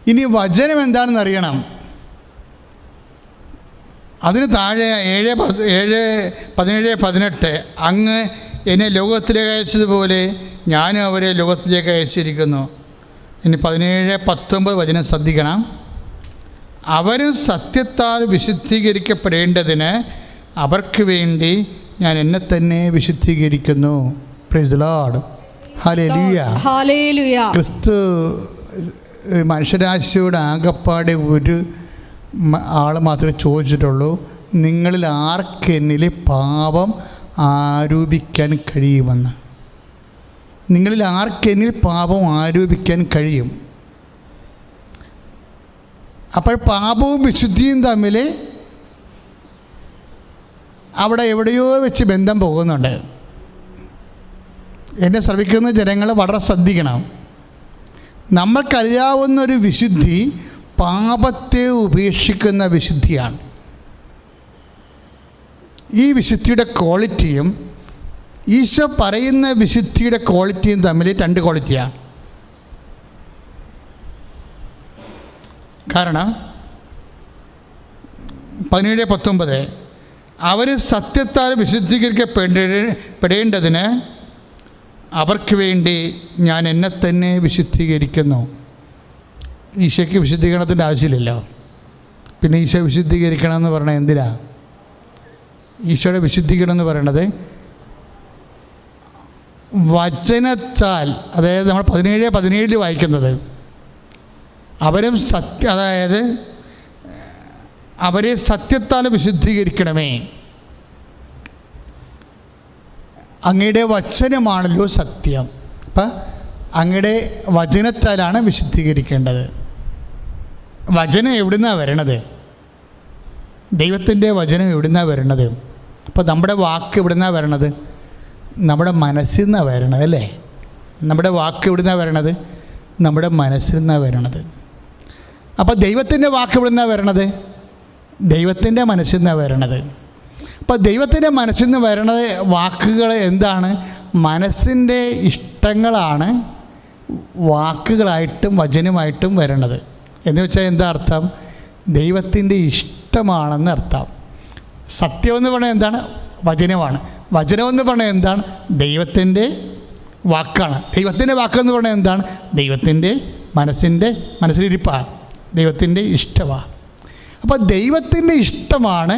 ഇനി വചനം എന്താണെന്ന് അറിയണം. അതിന് താഴെ 17-18 അങ്ങ് എന്നെ ലോകത്തിലേക്ക് അയച്ചതുപോലെ ഞാനും അവരെ ലോകത്തിലേക്ക് അയച്ചിരിക്കുന്നു. ഇനി 17-19 വചനം ശ്രദ്ധിക്കണം. അവരും സത്യത്താൽ വിശുദ്ധീകരിക്കപ്പെടേണ്ടതിന് അവർക്ക് വേണ്ടി ഞാൻ എന്നെ തന്നെ വിശുദ്ധീകരിക്കുന്നു. Praise the Lord. ഹല്ലേലൂയ, ഹല്ലേലൂയ. ക്രിസ്തു മനുഷ്യരാശിയോട് ആകപ്പാടെ ഒരു ആൾ മാത്രമേ ചോദിച്ചിട്ടുള്ളൂ, നിങ്ങളിൽ ആർക്കെന്നിൽ പാപം ആരോപിക്കാൻ കഴിയുമെന്ന്. നിങ്ങളിൽ ആർക്കെന്നിൽ പാപം ആരോപിക്കാൻ കഴിയും? അപ്പോൾ പാപവും വിശുദ്ധിയും തമ്മിൽ അവിടെ എവിടെയോ വെച്ച് ബന്ധം പോകുന്നുണ്ട്. എന്നെ ശ്രമിക്കുന്ന ജനങ്ങൾ വളരെ ശ്രദ്ധിക്കണം. നമ്മൾക്കറിയാവുന്നൊരു വിശുദ്ധി പാപത്തെ ഉപേക്ഷിക്കുന്ന വിശുദ്ധിയാണ്. ഈ വിശുദ്ധിയുടെ ക്വാളിറ്റിയും ഈശോ പറയുന്ന വിശുദ്ധിയുടെ ക്വാളിറ്റിയും തമ്മിൽ രണ്ട് ക്വാളിറ്റിയാണ്. കാരണം 17:19 അവർ സത്യത്താൽ വിശുദ്ധീകരിക്കപ്പെടേണ്ടതിന് അവർക്ക് വേണ്ടി ഞാൻ എന്നെ തന്നെ വിശുദ്ധീകരിക്കുന്നു. ഈശോയ്ക്ക് വിശുദ്ധീകരണത്തിൻ്റെ ആവശ്യമില്ലല്ലോ. പിന്നെ ഈശോ വിശുദ്ധീകരിക്കണം എന്ന് പറയണത് എന്തിനാ? ഈശോയുടെ വിശുദ്ധീകരണം എന്ന് പറയണത് വചനത്താൽ, അതായത് നമ്മൾ 17:17 വായിക്കുന്നത്, അതായത് അവരെ സത്യത്താൽ വിശുദ്ധീകരിക്കണമേ. അങ്ങയുടെ വചനമാണല്ലോ സത്യം. അപ്പം അങ്ങയുടെ വചനത്താലാണ് വിശുദ്ധീകരിക്കേണ്ടത്. വചനം എവിടുന്നാണ് വരണത്? ദൈവത്തിൻ്റെ വചനം എവിടുന്നാണ് വരണത്? അപ്പോൾ നമ്മുടെ വാക്ക് എവിടുന്നാണ് വരണത്? നമ്മുടെ മനസ്സിൽ നിന്നാണ് വരണത്, അല്ലേ? നമ്മുടെ വാക്ക് എവിടുന്നാണ് വരണത്? നമ്മുടെ മനസ്സിൽ നിന്നാണ് വരണത്. അപ്പോൾ ദൈവത്തിൻ്റെ വാക്ക് എവിടുന്നാണ് വരണത്? ദൈവത്തിൻ്റെ മനസ്സിൽ നിന്നാണ് വരണത്. അപ്പോൾ ദൈവത്തിൻ്റെ മനസ്സിൽ നിന്ന് വരണത് വാക്കുകൾ എന്താണ്? മനസ്സിൻ്റെ ഇഷ്ടങ്ങളാണ് വാക്കുകളായിട്ടും വചനമായിട്ടും വരണത്. എന്ന് വെച്ചാൽ എന്താ അർത്ഥം? ദൈവത്തിൻ്റെ ഇഷ്ടമാണെന്ന് അർത്ഥം. സത്യമെന്ന് പറഞ്ഞാൽ എന്താണ്? വചനമാണ്. വചനമെന്ന് പറഞ്ഞാൽ എന്താണ്? ദൈവത്തിൻ്റെ വാക്കാണ്. ദൈവത്തിൻ്റെ വാക്കെന്ന് പറഞ്ഞാൽ എന്താണ്? ദൈവത്തിൻ്റെ മനസ്സിലിരിപ്പാണ്, ദൈവത്തിൻ്റെ ഇഷ്ടമാണ്. അപ്പോൾ ദൈവത്തിൻ്റെ ഇഷ്ടമാണ്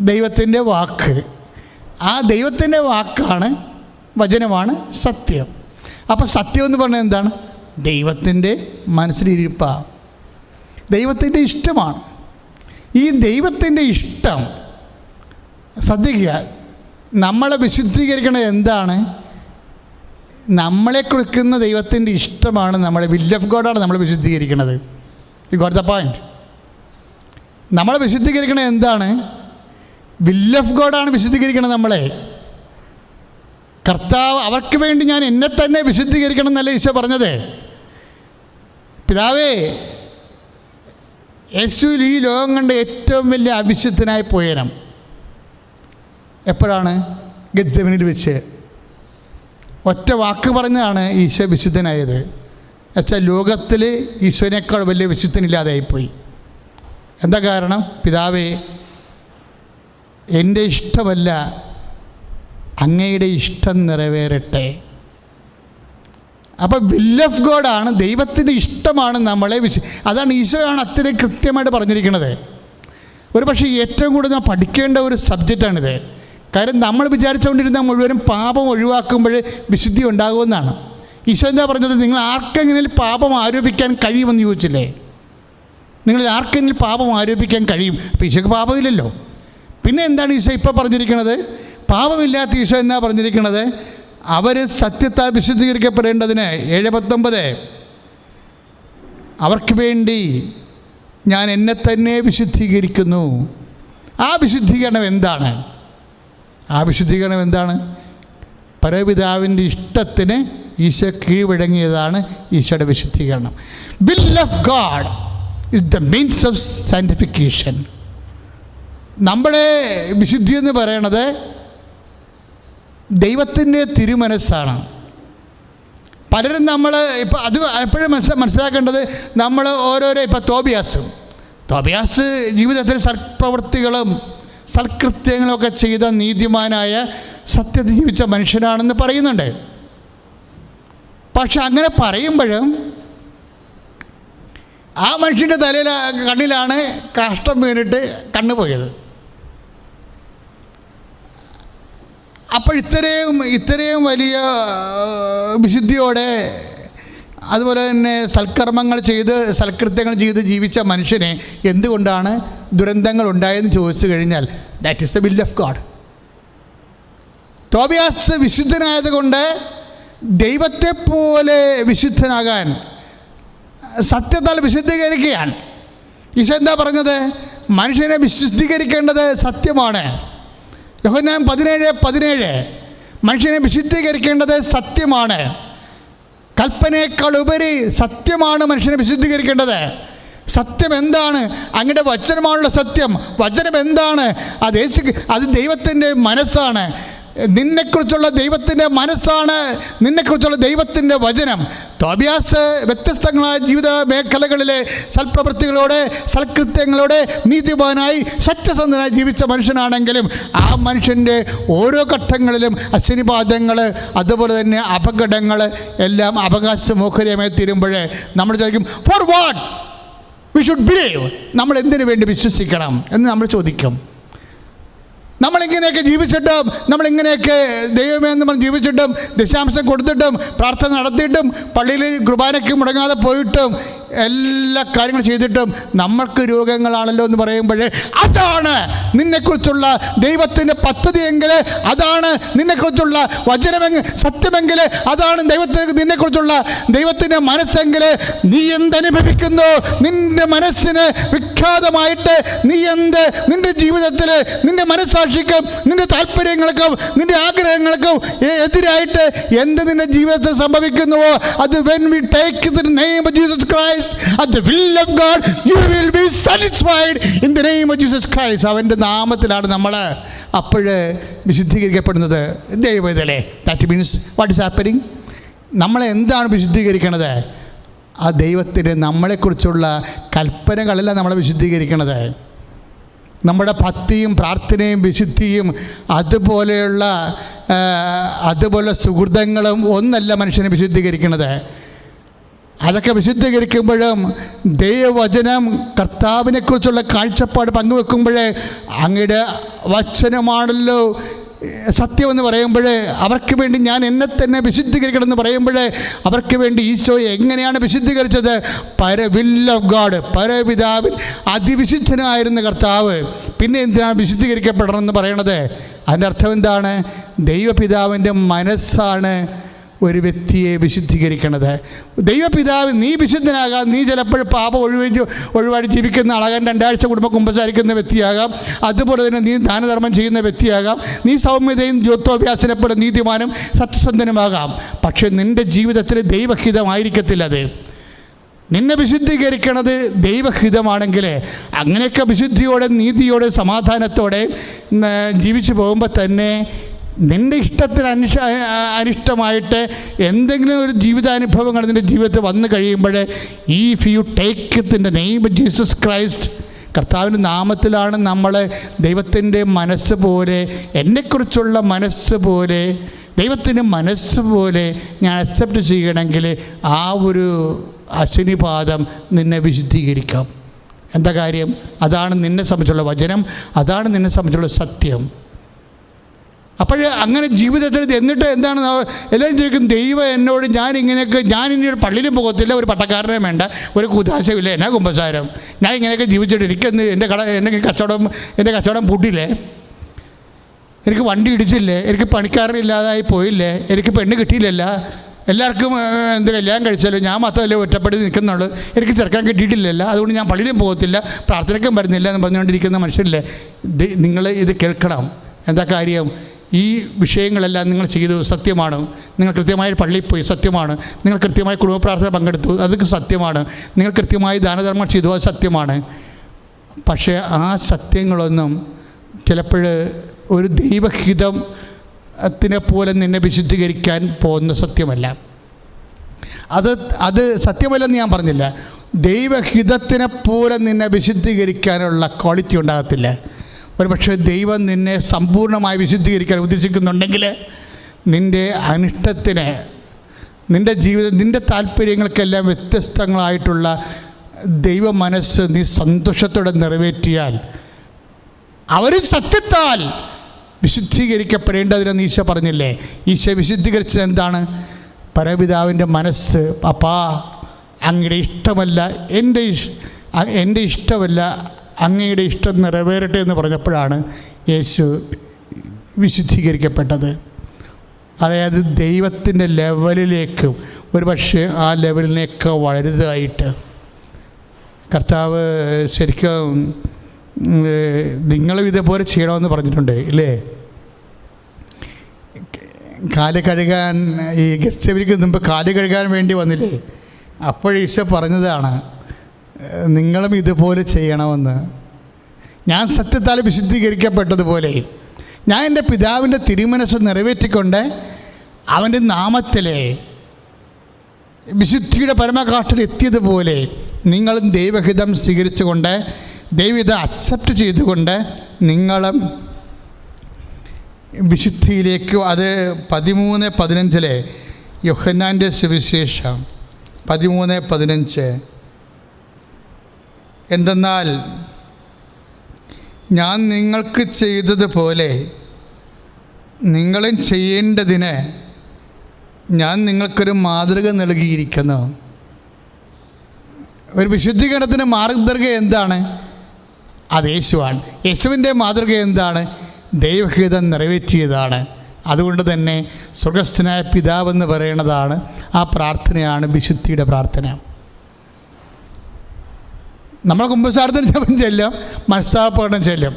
ദൈവത്തിൻ്റെ വാക്ക്. ആ ദൈവത്തിൻ്റെ വാക്കാണ്, വചനമാണ് സത്യം. അപ്പോൾ സത്യം എന്ന് പറഞ്ഞാൽ എന്താണ്? ദൈവത്തിൻ്റെ മനസ്സിലിരിപ്പാണ്, ദൈവത്തിൻ്റെ ഇഷ്ടമാണ്. ഈ ദൈവത്തിൻ്റെ ഇഷ്ടം ശ്രദ്ധിക്കുക. നമ്മളെ വിശുദ്ധീകരിക്കണത് എന്താണ്? നമ്മളെ കൊടുക്കുന്ന ദൈവത്തിൻ്റെ ഇഷ്ടമാണ്. നമ്മളെ വിൽ ഓഫ് ഗോഡാണ് നമ്മളെ വിശുദ്ധീകരിക്കുന്നത്. You got the point. നമ്മളെ വിശുദ്ധീകരിക്കണത് എന്താണ്? വിൽ ഓഫ് ഗോഡാണ് വിശുദ്ധീകരിക്കണത് നമ്മളെ. കർത്താവ് അവർക്ക് വേണ്ടി ഞാൻ എന്നെ തന്നെ വിശുദ്ധീകരിക്കണം എന്നല്ല ഈശോ പറഞ്ഞത്. പിതാവേ, യേശുവിൽ ഈ ലോകം കണ്ട ഏറ്റവും വലിയ അവിശുദ്ധനായി പോയനം എപ്പോഴാണ്? ഗെത്സമനിൽ വെച്ച് ഒറ്റ വാക്ക് പറഞ്ഞാണ് ഈശോ വിശുദ്ധനായത്. എന്നുവെച്ചാൽ ലോകത്തിൽ ഈശോനേക്കാൾ വലിയ വിശുദ്ധനില്ലാതെയായിപ്പോയി. എന്താ കാരണം? പിതാവേ, എൻ്റെ ഇഷ്ടമല്ല, അങ്ങയുടെ ഇഷ്ടം നിറവേറട്ടെ. അപ്പോൾ വിൽ ഓഫ് ഗോഡാണ്, ദൈവത്തിൻ്റെ ഇഷ്ടമാണ് നമ്മളെ അതാണ് ഈശോയാണ് അത്രയും കൃത്യമായിട്ട് പറഞ്ഞിരിക്കുന്നത്. ഒരു പക്ഷേ ഏറ്റവും കൂടുതൽ നാം പഠിക്കേണ്ട ഒരു സബ്ജക്റ്റാണിത്. കാര്യം നമ്മൾ വിചാരിച്ചുകൊണ്ടിരുന്ന മുഴുവനും പാപം ഒഴിവാക്കുമ്പോൾ വിശുദ്ധി ഉണ്ടാകുമെന്നാണ്. ഈശോ എന്താ പറഞ്ഞത്? നിങ്ങൾ ആർക്കെങ്കിലും പാപം ആരോപിക്കാൻ കഴിയുമെന്ന് ചോദിച്ചില്ലേ? നിങ്ങൾ ആർക്കെങ്കിലും പാപം ആരോപിക്കാൻ കഴിയും. അപ്പോൾ ഈശോയ്ക്ക് പാപമില്ലല്ലോ. പിന്നെ എന്താണ് ഈശോ ഇപ്പോൾ പറഞ്ഞിരിക്കുന്നത്? പാപമില്ലാത്ത ഈശോ എന്നാ പറഞ്ഞിരിക്കുന്നത്? അവർ സത്യത്താൽ വിശുദ്ധീകരിക്കപ്പെടേണ്ടതിന് 7:19 അവർക്ക് വേണ്ടി ഞാൻ എന്നെ തന്നെ വിശുദ്ധീകരിക്കുന്നു. ആ വിശുദ്ധീകരണം എന്താണ്? പരമപിതാവിൻ്റെ ഇഷ്ടത്തിന് ഈശോ കീഴ്വഴങ്ങിയതാണ് ഈശോയുടെ വിശുദ്ധീകരണം. Will of God is the means of sanctification. നമ്മുടെ വിശുദ്ധി എന്ന് പറയണത് ദൈവത്തിൻ്റെ തിരുമനസ്സാണ്. പലരും നമ്മൾ ഇപ്പോൾ അത് എപ്പോഴും മനസ്സിലാക്കേണ്ടത്, നമ്മൾ ഓരോരോ ഇപ്പോൾ തോബിയാസ് ജീവിതത്തിൽ സൽപ്രവൃത്തികളും സൽകൃത്യങ്ങളൊക്കെ ചെയ്ത നീതിമാനായ സത്യത്തിൽ ജീവിച്ച മനുഷ്യനാണെന്ന് പറയുന്നുണ്ട്. പക്ഷെ അങ്ങനെ പറയുമ്പോഴും ആ മനുഷ്യൻ്റെ കണ്ണിലാണ് കാഷ്ടം വീണിട്ട് കണ്ണ് പോയത്. അപ്പോൾ ഇത്രയും വലിയ വിശുദ്ധിയോടെ അതുപോലെ തന്നെ സൽക്കർമ്മങ്ങൾ ചെയ്ത് സൽകൃത്യങ്ങൾ ചെയ്ത് ജീവിച്ച മനുഷ്യനെ എന്തുകൊണ്ടാണ് ദുരന്തങ്ങൾ ഉണ്ടായതെന്ന് ചോദിച്ചു കഴിഞ്ഞാൽ that is the will of God. Tobias വിശുദ്ധനായതുകൊണ്ട് ദൈവത്തെപ്പോലെ വിശുദ്ധനാകാൻ സത്യത്താൽ വിശുദ്ധീകരിക്കുകയാണ്. ഈശോ എന്താ പറഞ്ഞത്? മനുഷ്യനെ വിശുദ്ധീകരിക്കേണ്ടത് സത്യമാണ്. യോഹന്നാൻ 17:17 മനുഷ്യനെ വിശുദ്ധീകരിക്കേണ്ടത് സത്യമാണ്. കൽപ്പനയേക്കാൾ ഉപരി സത്യമാണ് മനുഷ്യനെ വിശുദ്ധീകരിക്കേണ്ടത്. സത്യം എന്താണ്? അങ്ങയുടെ വചനമാണുള്ള സത്യം. വചനം എന്താണ്? അത് ദൈവത്തിൻ്റെ മനസ്സാണ്. നിന്നെക്കുറിച്ചുള്ള ദൈവത്തിൻ്റെ മനസ്സാണ് നിന്നെക്കുറിച്ചുള്ള ദൈവത്തിൻ്റെ വചനം. തോബിയാസ് വ്യത്യസ്തങ്ങളായ ജീവിത മേഖലകളിലെ സൽപ്രവൃത്തികളോടെ സൽകൃത്യങ്ങളോടെ നീതിമാനായി സത്യസന്ധനായി ജീവിച്ച മനുഷ്യനാണെങ്കിലും ആ മനുഷ്യൻ്റെ ഓരോ ഘട്ടങ്ങളിലും അശനിപാതങ്ങൾ അതുപോലെ തന്നെ അപകടങ്ങൾ എല്ലാം അവകാശമോഹര്യമായി തീരുമ്പോൾ നമ്മൾ ചോദിക്കും, for what we should believe? നമ്മൾ എന്തിനു വേണ്ടി വിശ്വസിക്കണം എന്ന് നമ്മൾ ചോദിക്കും. നമ്മളിങ്ങനെയൊക്കെ ജീവിച്ചിട്ടും നമ്മളിങ്ങനെയൊക്കെ ദൈവമേ എന്ന് പറഞ്ഞ് ജീവിച്ചിട്ടും ദശാംശം കൊടുത്തിട്ടും പ്രാർത്ഥന നടത്തിയിട്ടും പള്ളിയിൽ കുർബാനയ്ക്ക് മുടങ്ങാതെ പോയിട്ടും എല്ലാ കാര്യങ്ങളും ചെയ്തിട്ടും നമ്മൾക്ക് രോഗങ്ങളാണല്ലോ എന്ന് പറയുമ്പോൾ അതാണ് നിന്നെക്കുറിച്ചുള്ള ദൈവത്തിൻ്റെ പദ്ധതിയെങ്കിൽ, അതാണ് നിന്നെക്കുറിച്ചുള്ള വചനമെങ്കിൽ സത്യമെങ്കിൽ, അതാണ് നിന്നെക്കുറിച്ചുള്ള ദൈവത്തിൻ്റെ മനസ്സെങ്കിൽ, നീ എന്തനുഭവിക്കുന്നു നിൻ്റെ മനസ്സിന് വിഖ്യാതമായിട്ട് നിൻ്റെ ജീവിതത്തിൽ നിൻ്റെ മനസ്സാക്ഷിക്കും നിൻ്റെ താല്പര്യങ്ങൾക്കും നിൻ്റെ ആഗ്രഹങ്ങൾക്കും എതിരായിട്ട് എന്ത് നിൻ്റെ ജീവിതത്തിൽ സംഭവിക്കുന്നുവോ അത് when we take the name of Jesus Christ at the will of God, you will be satisfied in the name of Jesus Christ. അവൻ്റെ നാമത്തിലാണ് നമ്മൾ അപ്പോൾ വിശുദ്ധീകരിക്കപ്പെടുന്നത്. ദൈവത്തിലെ that means what is happening? നമ്മളെ എന്താണ് വിശുദ്ധീകരിക്കണത്? ആ ദൈവത്തിൻ്റെ നമ്മളെക്കുറിച്ചുള്ള കൽപ്പനകളല്ല നമ്മളെ വിശുദ്ധീകരിക്കണത്. നമ്മുടെ ഭക്തിയും പ്രാർത്ഥനയും വിശുദ്ധിയും അതുപോലെ സുഹൃതങ്ങളും ഒന്നല്ല മനുഷ്യനെ വിശുദ്ധീകരിക്കുന്നത്. അതൊക്കെ വിശുദ്ധീകരിക്കുമ്പോഴും ദൈവവചനം കർത്താവിനെക്കുറിച്ചുള്ള കാഴ്ചപ്പാട് പങ്കുവെക്കുമ്പോഴേ അങ്ങയുടെ വചനമാണല്ലോ സത്യമെന്ന് പറയുമ്പോൾ അവർക്ക് വേണ്ടി ഞാൻ എന്നെ തന്നെ വിശുദ്ധീകരിക്കണമെന്ന് പറയുമ്പോൾ അവർക്ക് വേണ്ടി ഈശോ എങ്ങനെയാണ് വിശുദ്ധീകരിച്ചത്? വിൽ ഓഫ് ഗോഡ്, പരപിതാവിൽ അതിവിശുദ്ധനായിരുന്ന കർത്താവ് പിന്നെ എന്തിനാണ് വിശുദ്ധീകരിക്കപ്പെടണമെന്ന് പറയണത്? അതിൻ്റെ അർത്ഥം എന്താണ്? ദൈവപിതാവിൻ്റെ മനസ്സാണ് ഒരു വ്യക്തിയെ വിശുദ്ധീകരിക്കണത്. ദൈവപിതാവ് നീ വിശുദ്ധനാകാം. നീ ചിലപ്പോൾ പാപം ഒഴിവാടി ജീവിക്കുന്ന ആളാകാം, 2 ആഴ്ച കുടുംബം കുമ്പസാരിക്കുന്ന വ്യക്തിയാകാം, അതുപോലെ തന്നെ നീ ദാനധർമ്മം ചെയ്യുന്ന വ്യക്തിയാകാം, നീ സൗമ്യതയും ജ്യോത്തോഭ്യാസനെ പോലെ നീതിമാനും സത്യസന്ധനുമാകാം. പക്ഷേ നിൻ്റെ ജീവിതത്തിൽ ദൈവഹിതമായിരിക്കത്തില്ല. അത് നിന്നെ വിശുദ്ധീകരിക്കണത് ദൈവഹിതമാണെങ്കിൽ അങ്ങനെയൊക്കെ വിശുദ്ധിയോടെ നീതിയോടെ സമാധാനത്തോടെ ജീവിച്ചു പോകുമ്പോൾ തന്നെ നിൻ്റെ ഇഷ്ടത്തിന് അനിഷ്ടമായിട്ട് എന്തെങ്കിലും ഒരു ജീവിതാനുഭവങ്ങൾ നിൻ്റെ ജീവിതത്തിൽ വന്നു കഴിയുമ്പോൾ if you take it in the name of Jesus Christ, കർത്താവിൻ്റെ നാമത്തിലാണ് നമ്മൾ ദൈവത്തിൻ്റെ മനസ്സ് പോലെ, എന്നെക്കുറിച്ചുള്ള മനസ്സ് പോലെ, ദൈവത്തിൻ്റെ മനസ്സ് പോലെ ഞാൻ അക്സെപ്റ്റ് ചെയ്യണമെങ്കിൽ ആ ഒരു അശനിപാതം നിന്നെ വിശുദ്ധീകരിക്കാം. എന്താ കാര്യം? അതാണ് നിന്നെ സംബന്ധിച്ചുള്ള വചനം, അതാണ് നിന്നെ സംബന്ധിച്ചുള്ള സത്യം. അപ്പോൾ അങ്ങനെ ജീവിതത്തിൽ എന്നിട്ട് എന്താണ് എല്ലാവരും ചോദിക്കും, ദൈവം എന്നോട് ഞാൻ ഇനി ഒരു പള്ളിയിലും പോകത്തില്ല, ഒരു പട്ടക്കാരനെ വേണ്ട, ഒരു കുതാശമില്ല, എന്നാ കുമ്പസാരം, ഞാൻ ഇങ്ങനെയൊക്കെ ജീവിച്ചിട്ട് എനിക്കെന്ന് എൻ്റെ കച്ചവടം പൂട്ടിയില്ലേ, എനിക്ക് വണ്ടി ഇടിച്ചില്ലേ, എനിക്ക് പണിക്കാരനില്ലാതായി പോയില്ലേ, എനിക്ക് പെണ്ണ് കിട്ടിയില്ലല്ല, എല്ലാവർക്കും കല്യാണം കഴിച്ചാലോ, ഞാൻ മാത്രമല്ലേ ഒറ്റപ്പെട്ട് നിൽക്കുന്നുള്ളൂ, എനിക്ക് ചെറുക്കാൻ കിട്ടിയിട്ടില്ലല്ലോ, അതുകൊണ്ട് ഞാൻ പള്ളിയിലും പോകത്തില്ല, പ്രാർത്ഥനയ്ക്കും വരുന്നില്ല എന്ന് പറഞ്ഞുകൊണ്ടിരിക്കുന്ന മനുഷ്യരില്ലേ. നിങ്ങൾ ഇത് കേൾക്കണം. എന്താ കാര്യം? ഈ വിഷയങ്ങളെല്ലാം നിങ്ങൾ ചെയ്തു സത്യമാണ്. നിങ്ങൾ കൃത്യമായി പള്ളിയിൽ പോയി സത്യമാണ്. നിങ്ങൾ കൃത്യമായി കുടുംബപ്രാർത്ഥന പങ്കെടുത്തു അതൊക്കെ സത്യമാണ്. നിങ്ങൾ കൃത്യമായി ദാനധർമ്മം ചെയ്തു അത് സത്യമാണ്. പക്ഷേ ആ സത്യങ്ങളൊന്നും ചിലപ്പോൾ ഒരു ദൈവഹിതത്തിനെ പോലെ നിന്നെ വിശുദ്ധീകരിക്കാൻ പോകുന്ന സത്യമല്ല. അത് സത്യമല്ലെന്ന് ഞാൻ പറഞ്ഞില്ല. ദൈവഹിതത്തിനെ പോലെ നിന്നെ വിശുദ്ധീകരിക്കാനുള്ള ക്വാളിറ്റി ഉണ്ടാകത്തില്ല. ഒരു പക്ഷേ ദൈവം നിന്നെ സമ്പൂർണ്ണമായി വിശുദ്ധീകരിക്കാൻ ഉദ്ദേശിക്കുന്നുണ്ടെങ്കിൽ നിൻ്റെ അനിഷ്ടത്തിന്, നിൻ്റെ ജീവിതം, നിൻ്റെ താല്പര്യങ്ങൾക്കെല്ലാം വ്യത്യസ്തങ്ങളായിട്ടുള്ള ദൈവ മനസ്സ് നീ സന്തോഷത്തോടെ നിറവേറ്റിയാൽ അവർ സത്യത്താൽ വിശുദ്ധീകരിക്കപ്പെടേണ്ടതിനെന്ന് ഈശോ പറഞ്ഞില്ലേ. ഈശോ വിശുദ്ധീകരിച്ചത് എന്താണ്? പരപിതാവിൻ്റെ മനസ്സ്, അപ്പാ അങ്ങയുടെ ഇഷ്ടമല്ല എൻ്റെ ഇഷ്ടമല്ല, അങ്ങയുടെ ഇഷ്ടം നിറവേറട്ടെ എന്ന് പറഞ്ഞപ്പോഴാണ് യേശു വിശുദ്ധീകരിക്കപ്പെട്ടത്. അതായത് ദൈവത്തിൻ്റെ ലെവലിലേക്ക്, ഒരു പക്ഷേ ആ ലെവലിനേക്ക് വലുതായിട്ട് കർത്താവ് ശരിക്കും നിങ്ങളും ഇതേപോലെ ചെയ്യണമെന്ന് പറഞ്ഞിട്ടുണ്ട് ഇല്ലേ? കാല് കഴുകാൻ, ഈ ഗസ്തവരിക്ക് മുമ്പ് കാല് കഴുകാൻ വേണ്ടി വന്നില്ലേ? അപ്പോൾ ഈശോ പറഞ്ഞതാണ് നിങ്ങളും ഇതുപോലെ ചെയ്യണമെന്ന്. ഞാൻ സത്യത്താൽ വിശുദ്ധീകരിക്കപ്പെട്ടതുപോലെ ഞാൻ എൻ്റെ പിതാവിൻ്റെ തിരുമനസ്സ് നിറവേറ്റിക്കൊണ്ട് അവൻ്റെ നാമത്തിലെ വിശുദ്ധിയുടെ പരമകാഷ്ഠയിൽ എത്തിയതുപോലെ നിങ്ങളും ദൈവഹിതം സ്വീകരിച്ചുകൊണ്ട്, ദൈവഹിതം അക്സെപ്റ്റ് ചെയ്തുകൊണ്ട് നിങ്ങളും വിശുദ്ധിയിലേക്ക്. അത് 13:15 യോഹന്നാൻ്റെ സുവിശേഷം 13:15. എന്തെന്നാൽ ഞാൻ നിങ്ങൾക്ക് ചെയ്തതുപോലെ നിങ്ങളും ചെയ്യേണ്ടതിന് ഞാൻ നിങ്ങൾക്കൊരു മാതൃക നൽകിയിരിക്കുന്നു. ഒരു വിശുദ്ധീകരണത്തിന് മാർഗദർശക എന്താണ്? അത് യേശുവാണ്. യേശുവിൻ്റെ മാതൃക എന്താണ്? ദൈവഹിതം നിറവേറ്റിയതാണ്. അതുകൊണ്ട് തന്നെ സ്വർഗസ്ഥനായ പിതാവെന്ന് പറയുന്നതാണ്, ആ പ്രാർത്ഥനയാണ് വിശുദ്ധിയുടെ പ്രാർത്ഥന. നമ്മൾ കുമ്പസാരത്തിന് ജപം ചെല്ലും, മനസ്താപകരണം ചെല്ലും.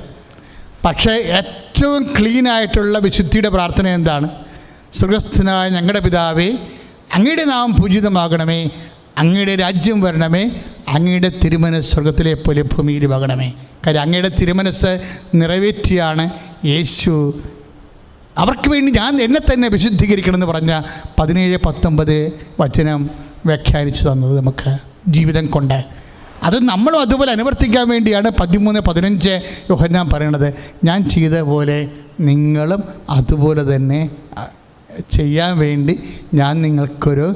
പക്ഷേ ഏറ്റവും ക്ലീനായിട്ടുള്ള വിശുദ്ധിയുടെ പ്രാർത്ഥന എന്താണ്? സ്വർഗസ്ഥനായ ഞങ്ങളുടെ പിതാവേ, അങ്ങയുടെ നാമം പൂജിതമാകണമേ, അങ്ങയുടെ രാജ്യം വരണമേ, അങ്ങയുടെ തിരുമനസ്സ് സ്വർഗത്തിലെ പോലെ ഭൂമിയിലുമാകണമേ. കാര്യം അങ്ങയുടെ തിരുമനസ്സ് നിറവേറ്റിയാണ് യേശു അവർക്ക് വേണ്ടി ഞാൻ എന്നെ തന്നെ വിശുദ്ധീകരിക്കണമെന്ന് പറഞ്ഞ 17-19 വചനം വ്യാഖ്യാനിച്ച് തന്നത് നമുക്ക് ജീവിതം കൊണ്ട്. അത് നമ്മളും അതുപോലെ അനുവർത്തിക്കാൻ വേണ്ടിയാണ് 13-15 യോഹന്നാൻ പറയണത്. ഞാൻ ചെയ്ത പോലെ നിങ്ങളും അതുപോലെ തന്നെ ചെയ്യാൻ വേണ്ടി ഞാൻ നിങ്ങൾക്കൊരു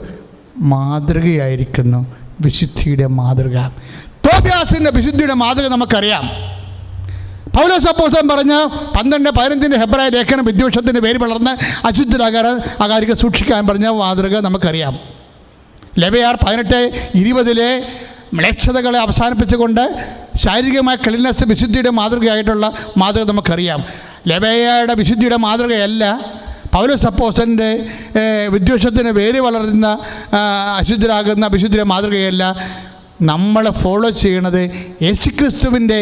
മാതൃകയായിരിക്കുന്നു. വിശുദ്ധിയുടെ മാതൃക. തോബിയാസിൻ്റെ വിശുദ്ധിയുടെ മാതൃക നമുക്കറിയാം. പൗലോസ് അപ്പോസ്തലൻ പറഞ്ഞ 12-15 ഹെബ്രായ ലേഖനം വിദ്വേഷത്തിൻ്റെ പേര് വളർന്ന് അശുദ്ധരാകാരിക്ക് സൂക്ഷിക്കാൻ പറഞ്ഞ മാതൃക നമുക്കറിയാം. ലെവയാർ 18-20 മ്ലേച്ഛതകളെ അവസാനിപ്പിച്ചുകൊണ്ട് ശാരീരികമായ ക്ലീൻനെസ് വിശുദ്ധിയുടെ മാതൃകയായിട്ടുള്ള മാതൃക നമുക്കറിയാം. ലെവയായുടെ വിശുദ്ധിയുടെ മാതൃകയല്ല പൗലോസ് അപ്പോസ്തലൻ്റെ വിദ്വേഷത്തിന് വേര് വളർന്ന അശുദ്ധരാകുന്ന വിശുദ്ധിയുടെ മാതൃകയല്ല. നമ്മൾ ഫോളോ ചെയ്യണത് യേശുക്രിസ്തുവിൻ്റെ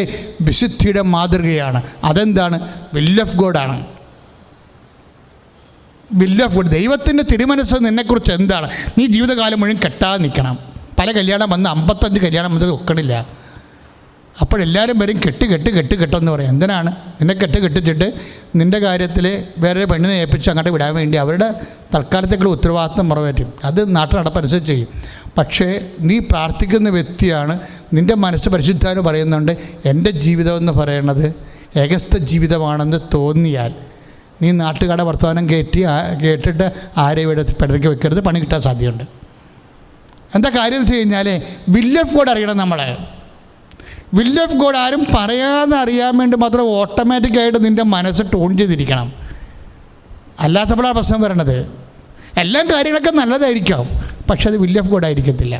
വിശുദ്ധിയുടെ മാതൃകയാണ്. അതെന്താണ്? വിൽ ഓഫ് ഗോഡാണ്. Will of God. ദൈവത്തിൻ്റെ തിരുമനസ്സ് നിന്നെക്കുറിച്ച് എന്താണ്? നീ ജീവിതകാലം മുഴുവൻ കെട്ടാതെ നിൽക്കണം. പല കല്യാണം വന്ന് 55 കല്യാണം വന്ന് ഒക്കണില്ല. അപ്പോഴെല്ലാവരും വരും കെട്ടെന്ന് പറയും. എന്തിനാണ്? നിന്നെ കെട്ടിച്ചിട്ട് നിൻ്റെ കാര്യത്തിൽ വേറെ പെണ്ണിനെ ഏൽപ്പിച്ച് അങ്ങോട്ട് വിടാൻ വേണ്ടി അവരുടെ തൽക്കാലത്തേക്കുള്ള ഉത്തരവാദിത്വം നിറവേറ്റും. അത് നാട്ടു നടപ്പനുസരിച്ച് ചെയ്യും. പക്ഷേ നീ പ്രാർത്ഥിക്കുന്ന വ്യക്തിയാണ്. നിൻ്റെ മനസ്സ് പരിശുദ്ധാന് പറയുന്നുണ്ട് എൻ്റെ ജീവിതം എന്ന് പറയുന്നത് ഏകസ്ഥ ജീവിതമാണെന്ന് തോന്നിയാൽ നീ നാട്ടുകാരുടെ വർത്തമാനം കേട്ടിട്ട് ആരെയും ഇവിടെ പിടയ്ക്ക് വെക്കരുത്, പണി കിട്ടാൻ സാധ്യതയുണ്ട്. എന്താ കാര്യം എന്ന് വെച്ച് കഴിഞ്ഞാൽ വിൽ ഓഫ് ഗോഡ് അറിയണം. നമ്മളെ വിൽ ഓഫ് ഗോഡ് ആരും പറയാതെ അറിയാൻ വേണ്ടി മാത്രം ഓട്ടോമാറ്റിക്കായിട്ട് നിൻ്റെ മനസ്സ് ടൂൺ ചെയ്തിരിക്കണം. അല്ലാത്തപ്പോഴാണ് പ്രശ്നം വരണത്. എല്ലാ കാര്യങ്ങളൊക്കെ നല്ലതായിരിക്കാം, പക്ഷെ അത് വിൽ ഓഫ് ഗോഡ് ആയിരിക്കത്തില്ല.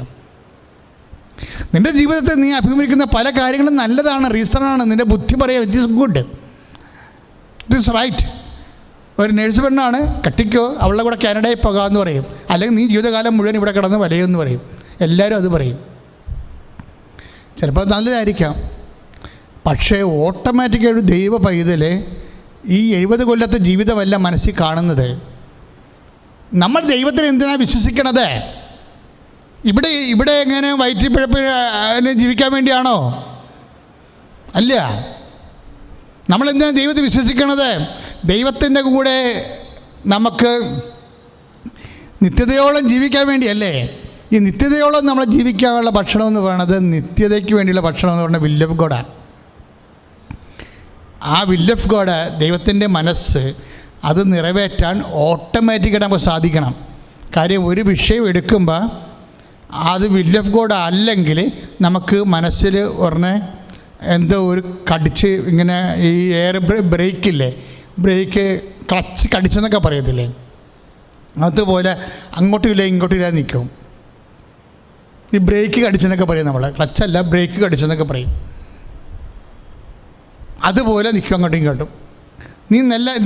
നിൻ്റെ ജീവിതത്തിൽ നീ അഭിമുഖീകരിക്കുന്ന പല കാര്യങ്ങളും നല്ലതാണ്, റീസണാണ്. നിൻ്റെ ബുദ്ധി പറയാം it is good, it is right. ഒരു നേഴ്സ് പെണ്ണാണ്, കെട്ടിക്കോ, അവളുടെ കൂടെ കാനഡയിൽ പോകാമെന്ന് പറയും. അല്ലെങ്കിൽ നീ ജീവിതകാലം മുഴുവൻ ഇവിടെ കിടന്ന് വലയെന്ന് പറയും. എല്ലാവരും അത് പറയും. ചിലപ്പോൾ നല്ലതായിരിക്കാം, പക്ഷേ ഓട്ടോമാറ്റിക്കായിട്ട് ദൈവ പൈതൽ ഈ 70 കൊല്ലത്തെ ജീവിതമല്ല മനസ്സിൽ കാണുന്നത്. നമ്മൾ ദൈവത്തിന് എന്തിനാണ് വിശ്വസിക്കണത്? ഇവിടെ എങ്ങനെ വയറ്റിപ്പിഴപ്പ് ജീവിക്കാൻ വേണ്ടിയാണോ? അല്ല. നമ്മളെന്തിനാണ് ദൈവത്തെ വിശ്വസിക്കണത്? ദൈവത്തിൻ്റെ കൂടെ നമുക്ക് നിത്യതയോളം ജീവിക്കാൻ വേണ്ടിയല്ലേ? ഈ നിത്യതയോളം നമ്മൾ ജീവിക്കാനുള്ള ഭക്ഷണം എന്ന് പറയുന്നത്, നിത്യതയ്ക്ക് വേണ്ടിയുള്ള ഭക്ഷണം എന്ന് പറയുന്നത് വിൽ ഓഫ് ഗോഡാണ്. ആ വിൽ ഓഫ് ഗോഡ്, ദൈവത്തിൻ്റെ മനസ്സ്, അത് നിറവേറ്റാൻ ഓട്ടോമാറ്റിക്കായിട്ട് നമുക്ക് സാധിക്കണം. കാര്യം ഒരു വിഷയം എടുക്കുമ്പോൾ അത് വിൽ ഓഫ് ഗോഡ് അല്ലെങ്കിൽ നമുക്ക് മനസ്സിൽ ഉടനെ എന്തോ ഒരു കടിച്ച് ഇങ്ങനെ ഈ എയർ ബ്രേക്ക് ക്ലച്ച് കടിച്ചെന്നൊക്കെ പറയത്തില്ലേ? അതുപോലെ അങ്ങോട്ടും ഇല്ല ഇങ്ങോട്ടും ഇല്ല നിൽക്കും. ഈ ബ്രേക്ക് കടിച്ചെന്നൊക്കെ പറയും, നമ്മൾ ക്ലച്ചല്ല ബ്രേക്ക് കടിച്ചെന്നൊക്കെ പറയും. അതുപോലെ നിൽക്കും അങ്ങോട്ടും ഇങ്ങോട്ടും.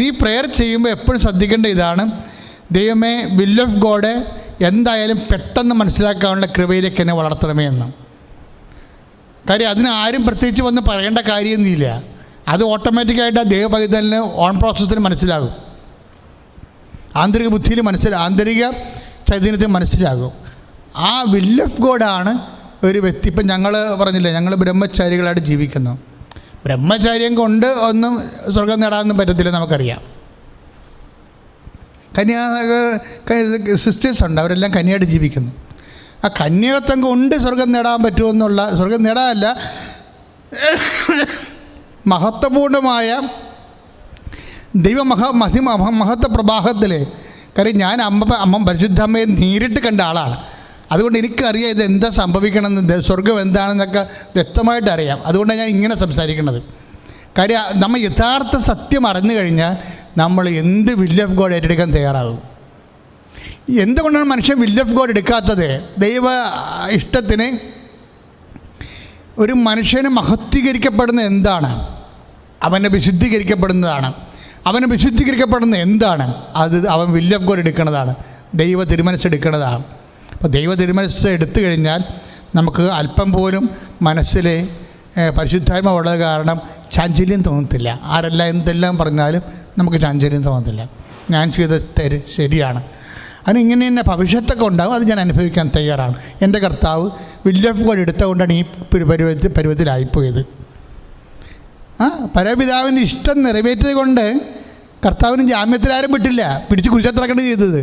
നീ പ്രെയർ ചെയ്യുമ്പോൾ എപ്പോഴും ശ്രദ്ധിക്കേണ്ട ഇതാണ്, ദൈവമേ വിൽ ഓഫ് ഗോഡ് എന്തായാലും പെട്ടെന്ന് മനസ്സിലാക്കാനുള്ള കൃപയിലേക്ക് എന്നെ വളർത്തണമേ എന്ന്. കാര്യം അതിന് ആരും പ്രത്യേകിച്ച് വന്ന് പറയേണ്ട കാര്യമൊന്നുമില്ല. അത് ഓട്ടോമാറ്റിക്കായിട്ട് ആ ദൈവപൈതലിന് ഓൺ പ്രോസസ്സിന് മനസ്സിലാകും, ആന്തരിക ബുദ്ധിയിൽ ആന്തരിക ചൈതന്യത്തിൽ മനസ്സിലാകും. ആ വിൽ ഓഫ് ഗോഡാണ് ഒരു വ്യക്തി. ഇപ്പം ഞങ്ങൾ പറഞ്ഞില്ലേ, ഞങ്ങൾ ബ്രഹ്മചാരികളായിട്ട് ജീവിക്കുന്നു. ബ്രഹ്മചാര്യം കൊണ്ട് ഒന്നും സ്വർഗം നേടാനൊന്നും പറ്റത്തില്ല, നമുക്കറിയാം. സിസ്റ്റേഴ്സ് ഉണ്ട്, അവരെല്ലാം കന്യയായിട്ട് ജീവിക്കുന്നു. ആ കന്യകത്വം കൊണ്ട് സ്വർഗം നേടാൻ പറ്റുമെന്നുള്ള, സ്വർഗം നേടാനല്ല, മഹത്വപൂർണമായ മഹത്വ പ്രവാഹത്തിൽ. കാര്യം ഞാൻ അമ്മ പരിശുദ്ധമ്മയെ നേരിട്ട് കണ്ട ആളാണ്. അതുകൊണ്ട് എനിക്കറിയാം ഇത് എന്താ സംഭവിക്കണമെന്ന്, സ്വർഗം എന്താണെന്നൊക്കെ വ്യക്തമായിട്ട് അറിയാം. അതുകൊണ്ടാണ് ഞാൻ ഇങ്ങനെ സംസാരിക്കുന്നത്. കാര്യം നമ്മൾ യഥാർത്ഥ സത്യം അറിഞ്ഞു കഴിഞ്ഞാൽ നമ്മൾ എന്ത് വിൽ ഓഫ് ഗോഡ് ഏറ്റെടുക്കാൻ തയ്യാറാകും. എന്തുകൊണ്ടാണ് മനുഷ്യൻ വിൽ ഓഫ് ഗോഡ് എടുക്കാത്തത്? ദൈവ ഇഷ്ടത്തിന് ഒരു മനുഷ്യന് മഹത്വീകരിക്കപ്പെടുന്നത് എന്താണ്? അവനെ വിശുദ്ധീകരിക്കപ്പെടുന്നതാണ്. അവനെ വിശുദ്ധീകരിക്കപ്പെടുന്നത് എന്താണ്? അത് അവൻ വിൽ ഓഫ് ഗോഡ് എടുക്കുന്നതാണ്, ദൈവ തിരുമനസ് എടുക്കുന്നതാണ്. അപ്പോൾ ദൈവ തിരുമനസ് എടുത്തു കഴിഞ്ഞാൽ നമുക്ക് അല്പം പോലും മനസ്സിൽ പരിശുദ്ധാത്മ ഉള്ളത് കാരണം ചാഞ്ചല്യം തോന്നത്തില്ല. ആരെല്ലാം എന്തെല്ലാം പറഞ്ഞാലും നമുക്ക് ചാഞ്ചല്യം തോന്നത്തില്ല. ഞാൻ ചെയ്ത ശരിയാണ്, അതിനിങ്ങനെ തന്നെ ഭവിഷ്യത്തൊക്കെ ഉണ്ടാകും. അത് ഞാൻ അനുഭവിക്കാൻ തയ്യാറാണ്. എൻ്റെ കർത്താവ് വിൽ ഓഫ് ഗോഡ് എടുത്തുകൊണ്ടാണ് ഈ പരുവത്തിലായിപ്പോയത്. പരപിതാവിൻ്റെ ഇഷ്ടം നിറവേറ്റത് കൊണ്ട് കർത്താവിന് ജാമ്യത്തിലാരും വിട്ടില്ല, പിടിച്ച് കുരിശത്തിറക്കേണ്ടത് ചെയ്തത്.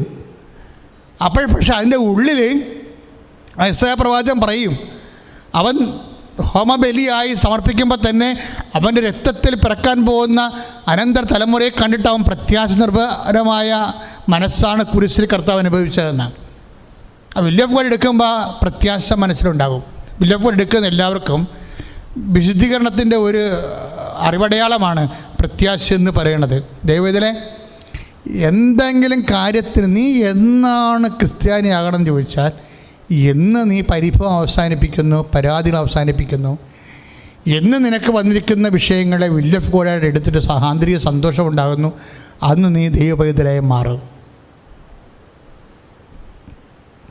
പക്ഷെ അതിൻ്റെ ഉള്ളിൽ യെശയ്യാ പ്രവാചകൻ പറയും, അവൻ ഹോമബലിയായി സമർപ്പിക്കുമ്പോൾ തന്നെ അവൻ്റെ രക്തത്തിൽ പിറക്കാൻ പോകുന്ന അനന്തര തലമുറയെ കണ്ടിട്ട് അവൻ പ്രത്യാശ നിർഭരമായ മനസ്സാണ് കുരിശിൽ കർത്താവ് അനുഭവിച്ചതെന്ന്. ആ വിൽ ഓഫ് ഗോഡ് എടുക്കുമ്പോൾ പ്രത്യാശ മനസ്സിലുണ്ടാകും. വിൽ ഓഫ് ഗോഡ് എടുക്കുന്ന എല്ലാവർക്കും വിശുദ്ധീകരണത്തിൻ്റെ ഒരു അറിവടയാളമാണ് പ്രത്യാശ എന്ന് പറയുന്നത്. ദൈവത്തിലെ എന്തെങ്കിലും കാര്യത്തിന് നീ എന്നാണ് ക്രിസ്ത്യാനിയാകണം എന്ന് ചോദിച്ചാൽ, എന്ന് നീ പരിഭവം അവസാനിപ്പിക്കുന്നു, പരാതികൾ അവസാനിപ്പിക്കുന്നു, എന്ന് നിനക്ക് വന്നിരിക്കുന്ന വിഷയങ്ങളെ വിൽ ഓഫ് ഗോഡായിട്ട് എടുത്തിട്ട് ആന്തരിക സന്തോഷമുണ്ടാകുന്നു, അന്ന് നീ ദൈവപൈതലായി മാറും.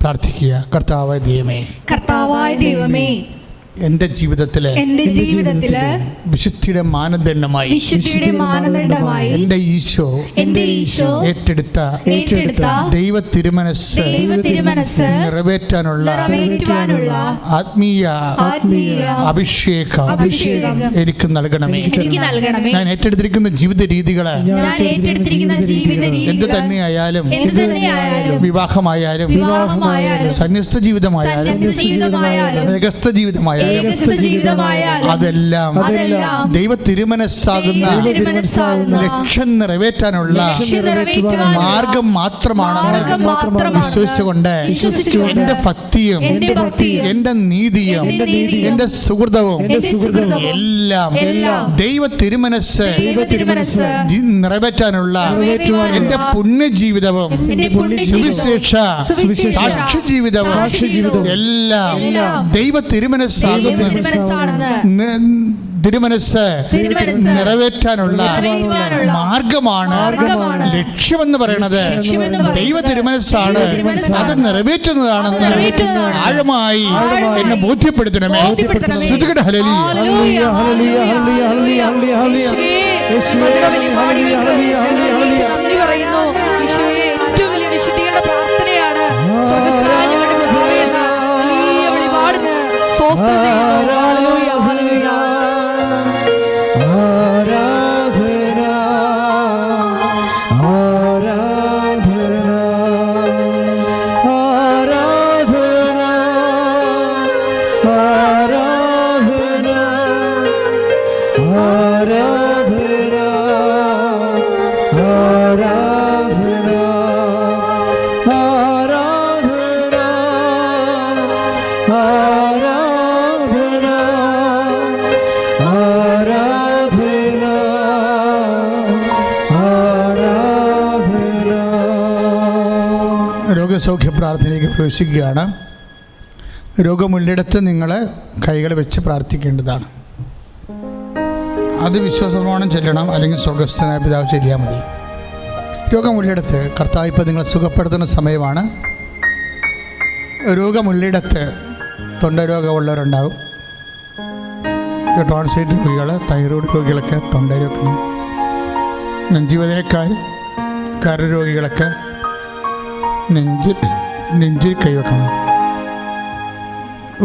പ്രാർത്ഥിക്കുക. കർത്താവായ ദൈവമേ, എൻ്റെ ജീവിതത്തിലെ വിശുദ്ധിയുടെ മാനദണ്ഡമായി എൻ്റെ ഈശോ ഏറ്റെടുത്ത ദൈവ തിരുമനസ് നിറവേറ്റാനുള്ള ആത്മീയ അഭിഷേകം എനിക്ക് നൽകണമേ. ഞാൻ ഏറ്റെടുത്തിരിക്കുന്ന ജീവിത രീതികളെ എന്ത് തന്നെയായാലും, വിവാഹമായാലും, സന്യസ്ത ജീവിതമായാലും, രഹസ്യ ജീവിതമായാലും, അതെല്ലാം ദൈവ തിരുമനസ്സാകുന്ന ലക്ഷ്യം നിറവേറ്റാനുള്ള മാർഗം മാത്രമാണെന്ന് വിശ്വസിച്ചുകൊണ്ട് എൻ്റെ ഭക്തിയും എൻ്റെ നീതിയും എൻ്റെ സുഹൃതവും എല്ലാം ദൈവ തിരുമനസ് നിറവേറ്റാനുള്ള എൻ്റെ പുണ്യജീവിതവും സുവിശേഷ സാക്ഷി ജീവിതവും എല്ലാം ദൈവ തിരുമനസ് തിരുമനസ് നിറവേറ്റാനുള്ള മാർഗമാണ്. ലക്ഷ്യമെന്ന് പറയുന്നത് ദൈവ തിരുമനസ്സാണ്, അത് നിറവേറ്റുന്നതാണെന്ന് ആഴമായി എന്നെ ബോധ്യപ്പെടുത്തണമേ. ശ്രുതികട ഹല്ലേലൂയ. രോഗസൗഖ്യ പ്രാർത്ഥനയ്ക്ക് പ്രവേശിക്കുകയാണ്. രോഗമുള്ളിടത്ത് നിങ്ങൾ കൈകൾ വെച്ച് പ്രാർത്ഥിക്കേണ്ടതാണ്. അത് വിശ്വാസപ്രമാണം ചെല്ലണം, അല്ലെങ്കിൽ സ്വർഗസ്ഥനായ പിതാവ് ചെല്ലിയാൽ മതി. രോഗമുള്ളിടത്ത് കർത്താവ് ഇപ്പോൾ നിങ്ങളെ സുഖപ്പെടുത്തുന്ന സമയമാണ്. രോഗമുള്ളിടത്ത് തൊണ്ടരോഗമുള്ളവരുണ്ടാകും. ടോൺസൈറ്റ് രോഗികൾ, തൈറോയ്ഡ് രോഗികളൊക്കെ തൊണ്ടരോഗം, നെഞ്ചുവേദനക്കാർ, കരരോഗികളൊക്കെ നെഞ്ചിൽ കൈവെക്കണം.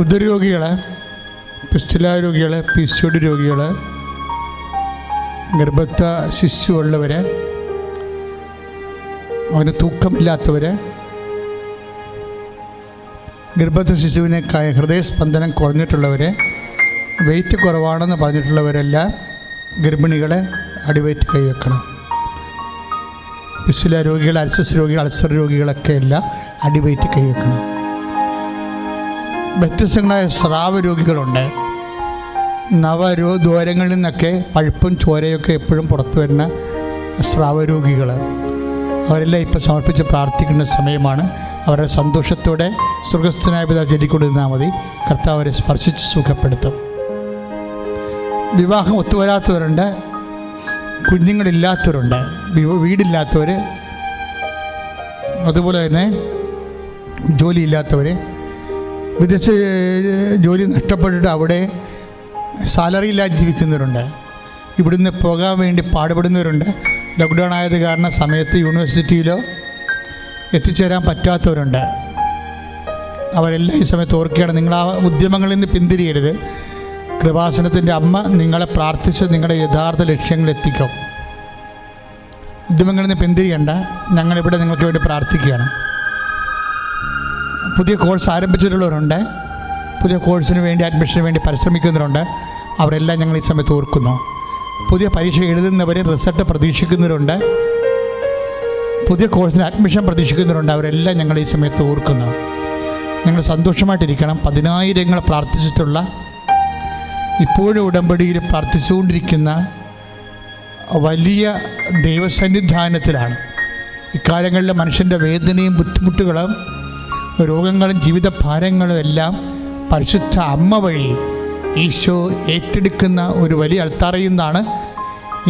ഉദരരോഗികൾ, പിസ്റ്റുല രോഗികൾ, PCOD രോഗികൾ, ഗർഭസ്ഥ ശിശുവുള്ളവർ, അവന് തൂക്കമില്ലാത്തവർ, ഗർഭസ്ഥ ശിശുവിനെ ഹൃദയസ്പന്ദനം കുറഞ്ഞിട്ടുള്ളവർ, വെയിറ്റ് കുറവാണെന്ന് പറഞ്ഞിട്ടുള്ളവരെല്ലാം ഗർഭിണികളെ അടിവയറ്റ് കൈവെക്കണം. പിസ്റ്റുല രോഗികൾ, അൾസർ രോഗികളൊക്കെ എല്ലാം അടിവയറ്റ് കൈവെക്കണം. വ്യത്യസ്തങ്ങളായ സ്രാവ രോഗികളുണ്ട്. ദ്വാരങ്ങളിൽ നിന്നൊക്കെ പഴുപ്പും ചോരയൊക്കെ എപ്പോഴും പുറത്തു വരുന്ന സ്രാവരോഗികൾ, അവരെല്ലാം ഇപ്പോൾ സമർപ്പിച്ച് പ്രാർത്ഥിക്കുന്ന സമയമാണ്. അവരുടെ സന്തോഷത്തോടെ സ്വർഗസ്ഥനായ പിതാവ് ചൊല്ലിക്കൊണ്ടിരുന്നാൽ മതി. കർത്താവ് അവരെ സ്പർശിച്ച് സുഖപ്പെടുത്തും. വിവാഹം ഒത്തുവരാത്തവരുണ്ട്, കുഞ്ഞുങ്ങളില്ലാത്തവരുണ്ട്, വീടില്ലാത്തവർ, അതുപോലെ തന്നെ ജോലിയില്ലാത്തവർ, വിദേശ ജോലി നഷ്ടപ്പെട്ടിട്ട് അവിടെ സാലറി ഇല്ലാതെ ജീവിക്കുന്നവരുണ്ട്, ഇവിടുന്ന് പോകാൻ വേണ്ടി പാടുപെടുന്നവരുണ്ട്. ലോക്ക്ഡൗൺ ആയത് കാരണം സമയത്ത് യൂണിവേഴ്സിറ്റിയിലോ എത്തിച്ചേരാൻ പറ്റാത്തവരുണ്ട്. അവരെല്ലാം ഈ സമയത്ത് ഓർക്കുകയാണ്. നിങ്ങൾ ആ ഉദ്യമങ്ങളിൽ നിന്ന് പിന്തിരിയരുത്. കൃപാസനത്തിൻ്റെ അമ്മ നിങ്ങളെ പ്രാർത്ഥിച്ച് നിങ്ങളുടെ യഥാർത്ഥ ലക്ഷ്യങ്ങളിലെത്തിക്കും. ഉദ്യമങ്ങളിൽ നിന്ന് പിന്തിരിയണ്ട. ഞങ്ങളിവിടെ നിങ്ങൾക്ക് വേണ്ടി പ്രാർത്ഥിക്കുകയാണ്. പുതിയ കോഴ്സ് ആരംഭിച്ചിട്ടുള്ളവരുണ്ട്, പുതിയ കോഴ്സിന് വേണ്ടി അഡ്മിഷന് വേണ്ടി പരിശ്രമിക്കുന്നവരുണ്ട്. അവരെല്ലാം ഞങ്ങൾ ഈ സമയത്ത് ഓർക്കുന്നു. പുതിയ പരീക്ഷ എഴുതുന്നവർ, റിസൾട്ട് പ്രതീക്ഷിക്കുന്നവരുണ്ട്, പുതിയ കോഴ്സിന് അഡ്മിഷൻ പ്രതീക്ഷിക്കുന്നവരുണ്ട്. അവരെല്ലാം ഞങ്ങൾ ഈ സമയത്ത് ഓർക്കുന്നു. നിങ്ങൾ സന്തോഷമായിട്ടിരിക്കണം. 10,000 പ്രാർത്ഥിച്ചിട്ടുള്ള, ഇപ്പോഴും ഉടമ്പടിയിൽ പ്രാർത്ഥിച്ചുകൊണ്ടിരിക്കുന്ന വലിയ ദൈവസന്നിധാനത്തിലാണ്. ഇക്കാലങ്ങളിൽ മനുഷ്യൻ്റെ വേദനയും ബുദ്ധിമുട്ടുകളും രോഗങ്ങളും ജീവിത ഭാരങ്ങളും എല്ലാം പരിശുദ്ധ അമ്മ വഴി ഈശോ ഏറ്റെടുക്കുന്ന ഒരു വലിയ അൾത്താരയിൽ നിന്നാണ്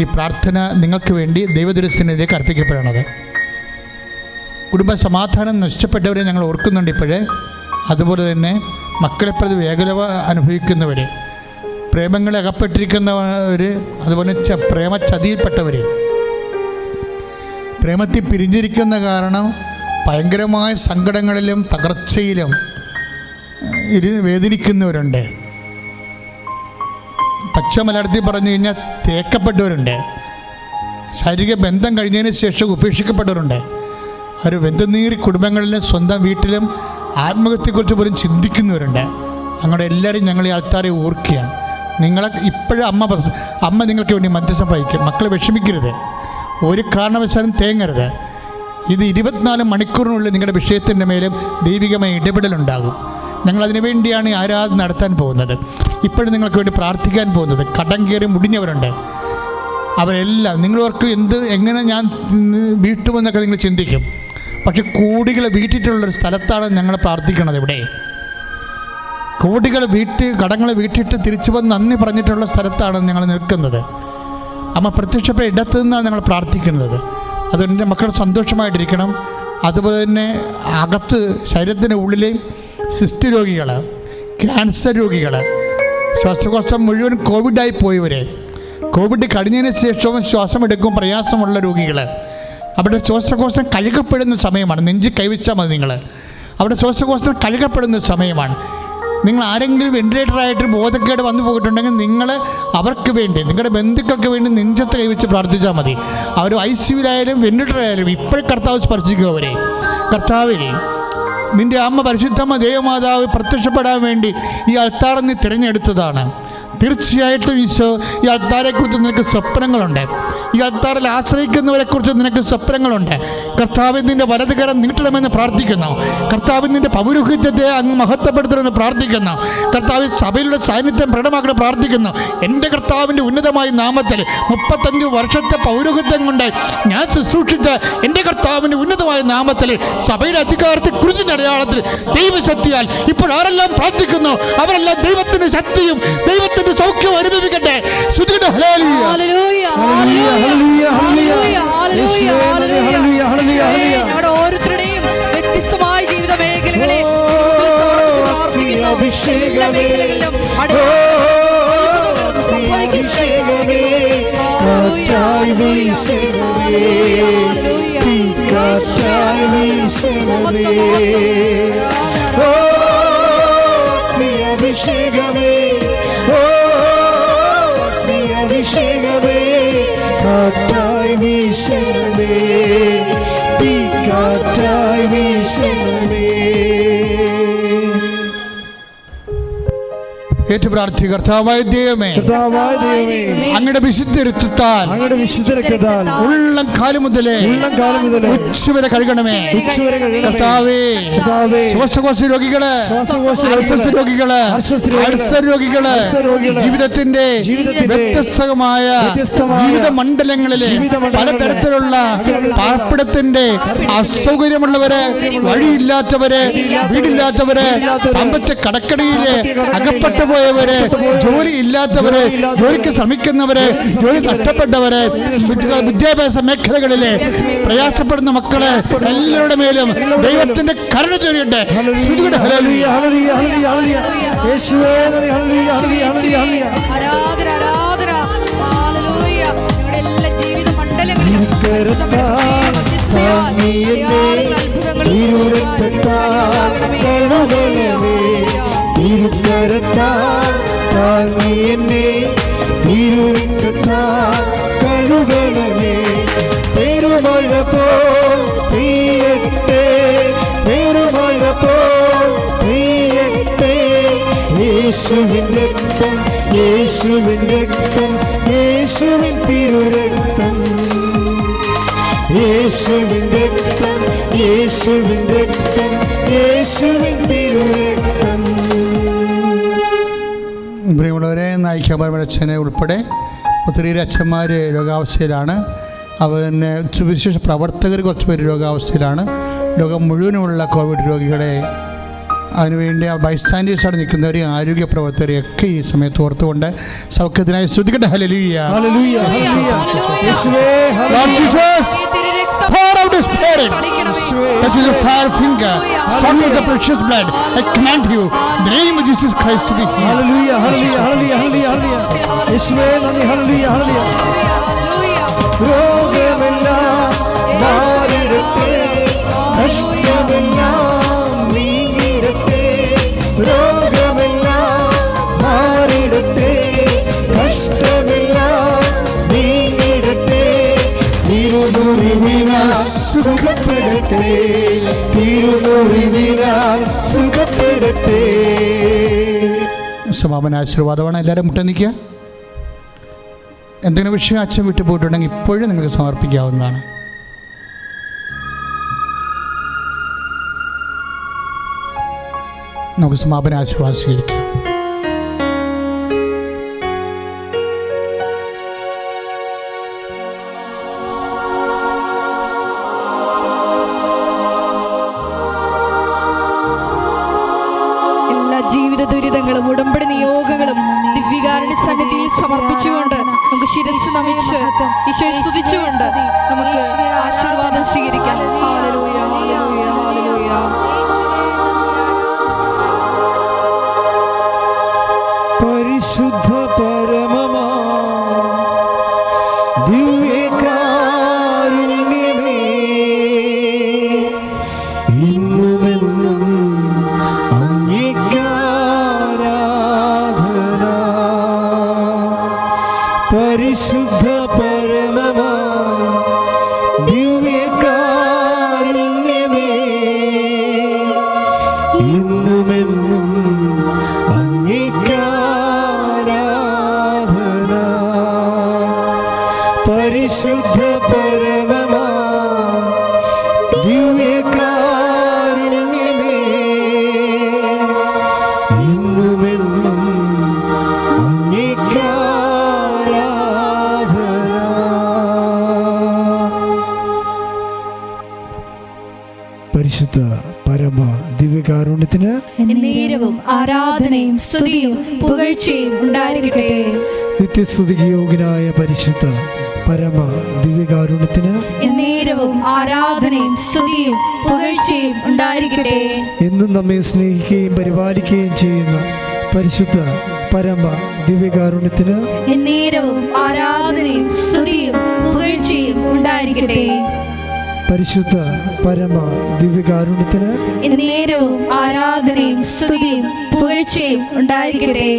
ഈ പ്രാർത്ഥന നിങ്ങൾക്ക് വേണ്ടി ദൈവദൃശ്യത്തിലേക്ക് അർപ്പിക്കപ്പെടുന്നത്. കുടുംബ സമാധാനം നഷ്ടപ്പെട്ടവരെ ഞങ്ങൾ ഓർക്കുന്നുണ്ട് ഇപ്പോഴേ. അതുപോലെ തന്നെ മക്കളെ പ്രതി വേഗത അനുഭവിക്കുന്നവർ, പ്രേമങ്ങളെ അകപ്പെട്ടിരിക്കുന്നവർ, അതുപോലെ പ്രേമചതിയിൽപ്പെട്ടവർ, പ്രേമത്തിൽ പിരിഞ്ഞിരിക്കുന്ന കാരണം ഭയങ്കരമായ സങ്കടങ്ങളിലും തകർച്ചയിലും വേദനിക്കുന്നവരുണ്ട്. പച്ച മലയാളത്തിൽ പറഞ്ഞു കഴിഞ്ഞാൽ തേക്കപ്പെട്ടവരുണ്ട്. ശാരീരിക ബന്ധം കഴിഞ്ഞതിന് ശേഷം ഉപേക്ഷിക്കപ്പെട്ടവരുണ്ട്. അവർ വെന്തനീറി കുടുംബങ്ങളിലും സ്വന്തം വീട്ടിലും ആത്മഹത്യയെക്കുറിച്ച് പോലും ചിന്തിക്കുന്നവരുണ്ട്. അങ്ങനെ എല്ലാവരും ഞങ്ങൾ ഈ ആൾക്കാരെ ഓർക്കുകയാണ്. നിങ്ങളെ ഇപ്പോഴും അമ്മ നിങ്ങൾക്ക് വേണ്ടി മധ്യസ്ഥം വഹിക്കും. മക്കളെ വിഷമിക്കരുത്, ഒരു കാരണവശാലും തേങ്ങരുത്. ഇത് 24 മണിക്കൂറിനുള്ളിൽ നിങ്ങളുടെ വിഷയത്തിൻ്റെ മേലും ദൈവികമായ ഇടപെടലുണ്ടാകും. ഞങ്ങളതിനു വേണ്ടിയാണ് ഈ ആരാധന നടത്താൻ പോകുന്നത്. ഇപ്പോഴും നിങ്ങൾക്ക് വേണ്ടി പ്രാർത്ഥിക്കാൻ പോകുന്നത്. കടം കയറി മുടിഞ്ഞവരുണ്ട്. അവരെല്ലാം നിങ്ങളവർക്ക് എങ്ങനെ ഞാൻ വീട്ടുമെന്നൊക്കെ നിങ്ങൾ ചിന്തിക്കും. പക്ഷെ കോടികൾ വീട്ടിട്ടുള്ളൊരു സ്ഥലത്താണ് ഞങ്ങൾ പ്രാർത്ഥിക്കുന്നത്. ഇവിടെ കോടികൾ കടങ്ങൾ വീട്ടിട്ട് തിരിച്ചു വന്ന് നന്ദി പറഞ്ഞിട്ടുള്ള സ്ഥലത്താണ് ഞങ്ങൾ നിൽക്കുന്നത്. അമ്മ പ്രത്യക്ഷപ്പെട്ട ഇടത്തു നിന്നാണ് ഞങ്ങൾ പ്രാർത്ഥിക്കുന്നത്. അതുകൊണ്ട് എൻ്റെ മക്കൾ സന്തോഷമായിട്ടിരിക്കണം. അതുപോലെ തന്നെ അകത്ത് ശരീരത്തിൻ്റെ ഉള്ളിലെ സിസ്റ്റ് രോഗികൾ, ക്യാൻസർ രോഗികൾ, ശ്വാസകോശം മുഴുവൻ കോവിഡായി പോയവർ, കോവിഡ് കഴിഞ്ഞതിന് ശേഷവും ശ്വാസം എടുക്കും പ്രയാസമുള്ള രോഗികൾ, അവിടെ ശ്വാസകോശം കഴുകപ്പെടുന്ന സമയമാണ്. നെഞ്ചിൽ കൈവച്ചാൽ മതി നിങ്ങൾ. അവിടെ ശ്വാസകോശം കഴുകപ്പെടുന്ന സമയമാണ്. നിങ്ങൾ ആരെങ്കിലും വെന്റിലേറ്ററായിട്ട് ബോധക്കേട് വന്നു പോയിട്ടുണ്ടെങ്കിൽ നിങ്ങൾ അവർക്ക് വേണ്ടി, നിങ്ങളുടെ ബന്ധുക്കൾക്ക് വേണ്ടി നെഞ്ചത്ത് കൈവച്ച് പ്രാർത്ഥിച്ചാൽ മതി. അവർ ICUവിലായാലും വെന്റിലേറ്ററായാലും ഇപ്പോഴും കർത്താവ് സ്പർശിക്കുക അവരെ. കർത്താവേ, നിൻ്റെ അമ്മ പരിശുദ്ധമ്മ ദേവമാതാവ് പ്രത്യക്ഷപ്പെടാൻ വേണ്ടി ഈ അൾത്താർ നീ തിരഞ്ഞെടുത്തതാണ്. തീർച്ചയായിട്ടും ഈശോ, ഈ അൾത്താരെക്കുറിച്ച് നിനക്ക് സ്വപ്നങ്ങളുണ്ട്. ഈ അൾത്താറിൽ ആശ്രയിക്കുന്നവരെക്കുറിച്ച് നിനക്ക് സ്വപ്നങ്ങളുണ്ട്. കർത്താവ് നിന്റെ വലതുകരം നീട്ടണമെന്ന് പ്രാർത്ഥിക്കുന്നു. കർത്താവ് നിന്റെ പൗരോഹിത്യത്തെ അങ്ങ് മഹത്വപ്പെടുത്തണമെന്ന് പ്രാർത്ഥിക്കുന്നു. കർത്താവ് സഭയിലുള്ള സാന്നിധ്യം പ്രകടമാക്കണം പ്രാർത്ഥിക്കുന്നു. എൻ്റെ കർത്താവിൻ്റെ ഉന്നതമായ നാമത്തിൽ 35 വർഷത്തെ പൗരോഹിത്യം കൊണ്ട് ഞാൻ ശുശ്രൂഷിച്ച് എൻ്റെ കർത്താവിൻ്റെ ഉന്നതമായ നാമത്തിൽ സഭയുടെ അധികാരത്തെ കുറിച്ചിൻ്റെ അടയാളത്തിൽ ദൈവശക്തിയാൽ ഇപ്പോൾ ആരെല്ലാം പ്രാർത്ഥിക്കുന്നു അവരെല്ലാം ദൈവത്തിൻ്റെ ശക്തിയും ദൈവത്തിൻ്റെ സൗഖ്യവും അനുഭവിക്കട്ടെ. ഓരോരുത്തരുടെയും വ്യത്യസ്തമായ ജീവിത മേഖലകളിൽ ഏറ്റു പ്രാർത്ഥി. കർത്താവായ ദൈവമേ, അങ്ങയുടെ വിശുദ്ധ രക്തത്താൽ ഉള്ളം കാലം മുതലേ ഉച്ചവരെ കഴുകണമേ. കർത്താവേ, ശ്വാസകോശ രോഗികള്, രോഗികള് ജീവിതത്തിന്റെ വ്യത്യസ്തമായ ജീവിത മണ്ഡലങ്ങളിലെ പലതരത്തിലുള്ള പാർപ്പിടത്തിന്റെ അസൗകര്യമുള്ളവര്, വഴിയില്ലാത്തവര്, വീടില്ലാത്തവര്, സാമ്പത്തിക കടക്കടിയില് അകപ്പെട്ടു പോയവര്, ജോലി ഇല്ലാത്തവര്, ജോലിക്ക് ശ്രമിക്കുന്നവര്, ജോലി നഷ്ടപ്പെട്ടവര്, വിദ്യാഭ്യാസ മേഖലകളിലെ പ്രയാസപ്പെടുന്ന മക്കള് എല്ലാവരുടെ മേലും ദൈവത്തിന്റെ കരുണ ചൊരിയട്ടെ. തിരുക്കരത്താൽ താങ്ങി എന്നെ തിരുരക്തത്താൽ കഴുകണമേ. പെരുമഴ പോൽ പെയ്യട്ടെ, പെരുമഴ പോൽ പെയ്യട്ടെ. യേശുവിൻ രക്തം, യേശുവിൻ രക്തം, യേശുവിൻ തിരുരക്തം, യേശുവിൻ രക്തം, യേശുവിൻ രക്തം, യേശുവിൻ തിരുരക്തം. പ്രിയമുള്ളവരെ, നായികമാരച്ഛനെ ഉൾപ്പെടെ ഒത്തിരി അച്ഛന്മാർ രോഗാവസ്ഥയിലാണ്. അവന് സുവിശേഷ പ്രവർത്തകർ കുറച്ച് പേര് രോഗാവസ്ഥയിലാണ്. ലോകം മുഴുവനുമുള്ള കോവിഡ് രോഗികളെ, അതിനുവേണ്ടി ബൈസ്റ്റാൻഡേഴ്സാണ് നിൽക്കുന്നവരെയും ആരോഗ്യ പ്രവർത്തകരെയൊക്കെ ഈ സമയത്ത് ഓർത്തുകൊണ്ട് സൗഖ്യത്തിനായി ശ്രദ്ധിക്കട്ടെ. ഹല്ലേലൂയ, ഹല്ലേലൂയ, യേശുവേ, Lord Jesus, pour out His Spirit. This is a fire finger, strong with the precious blood. I command you, in the name of Jesus Christ, to be healed. Hallelujah, hallelujah, hallelujah, hallelujah. യേശുവേ നന്ദി, ഹല്ലേലൂയ, hallelujah. രോഗമെല്ലാം മാറിടട്ടെ, കഷ്ടമെല്ലാം നീങ്ങിടട്ടെ. രോഗമെല്ലാം മാറിടട്ടെ, കഷ്ടമെല്ലാം നീങ്ങിടട്ടെ. തിരുമുറിവിനാൽ സുഖപ്പെടട്ടെ, തിരുമുറിവിനാൽ സുഖപ്പെടട്ടെ. സമാപന ആശീർവാദമാണ്. എല്ലാവരും മുട്ട നിൽക്കുക. എന്തെങ്കിലും വിഷയം അച്ഛൻ വിട്ടു പോയിട്ടുണ്ടെങ്കിൽ ഇപ്പോഴും നിങ്ങൾക്ക് സമർപ്പിക്കാവുന്നതാണ്. നമുക്ക് സമാപന ആശീർവാദം സ്വീകരിക്കാം. ജീവിത ദുരിതങ്ങളും ഉടമ്പടി നിയോഗങ്ങളും ദിവ്യകാരുണ്യ സന്നിധിയിൽ സമർപ്പിച്ചുകൊണ്ട് നമുക്ക് ശിരസ്സ് നമിച്ച് ഈശോയെ സ്തുതിച്ചുകൊണ്ട് നമുക്ക് ആശീർവാദം സ്വീകരിക്കാം. ഹല്ലേലൂയ, ഹല്ലേലൂയ, ഹല്ലേലൂയ. പരിശുദ്ധ പരമമാ ദിവ്യകാരുണ്യമേ, ഇന്നുമെന്നും പരിശുദ്ധ പരമമാ ദിവ്യകാരുണ്യമേ, ഇന്നുമെന്നും അങ്ങേക്കാരാധന. പരിശുദ്ധ പരമമാ പരമ ദിവ്യകാരുണ്യത്തിന് എന്നേരവും ആരാധനയും സ്തുതിയും പുകഴ്ചയും ഉണ്ടായിരിക്കട്ടെ. നിത്യസ്തുതിക്ക് യോഗ്യനായ പരിശുദ്ധ പരമ ദിവ്യകാരുണ്യത്തിന് എന്നേരവും ആരാധനയും സ്തുതിയും പുകഴ്ചയും ഉണ്ടായിരിക്കട്ടെ. എന്നും നമ്മെ സ്നേഹിക്കുകയും പരിപാലിക്കുകയും ചെയ്യുന്ന പരിശുദ്ധ പരമ ദിവ്യകാരുണ്യത്തിന് എന്നേരവും ആരാധനയും സ്തുതിയും പുകഴ്ചയും ഉണ്ടായിരിക്കട്ടെ. പരിശുദ്ധ പരമ ദിവ്യകാരുണ്യത്തിന് എന്നേരവും ആരാധനയും സ്തുതിയും പുകഴ്ചയും ഉണ്ടായിരിക്കട്ടെ.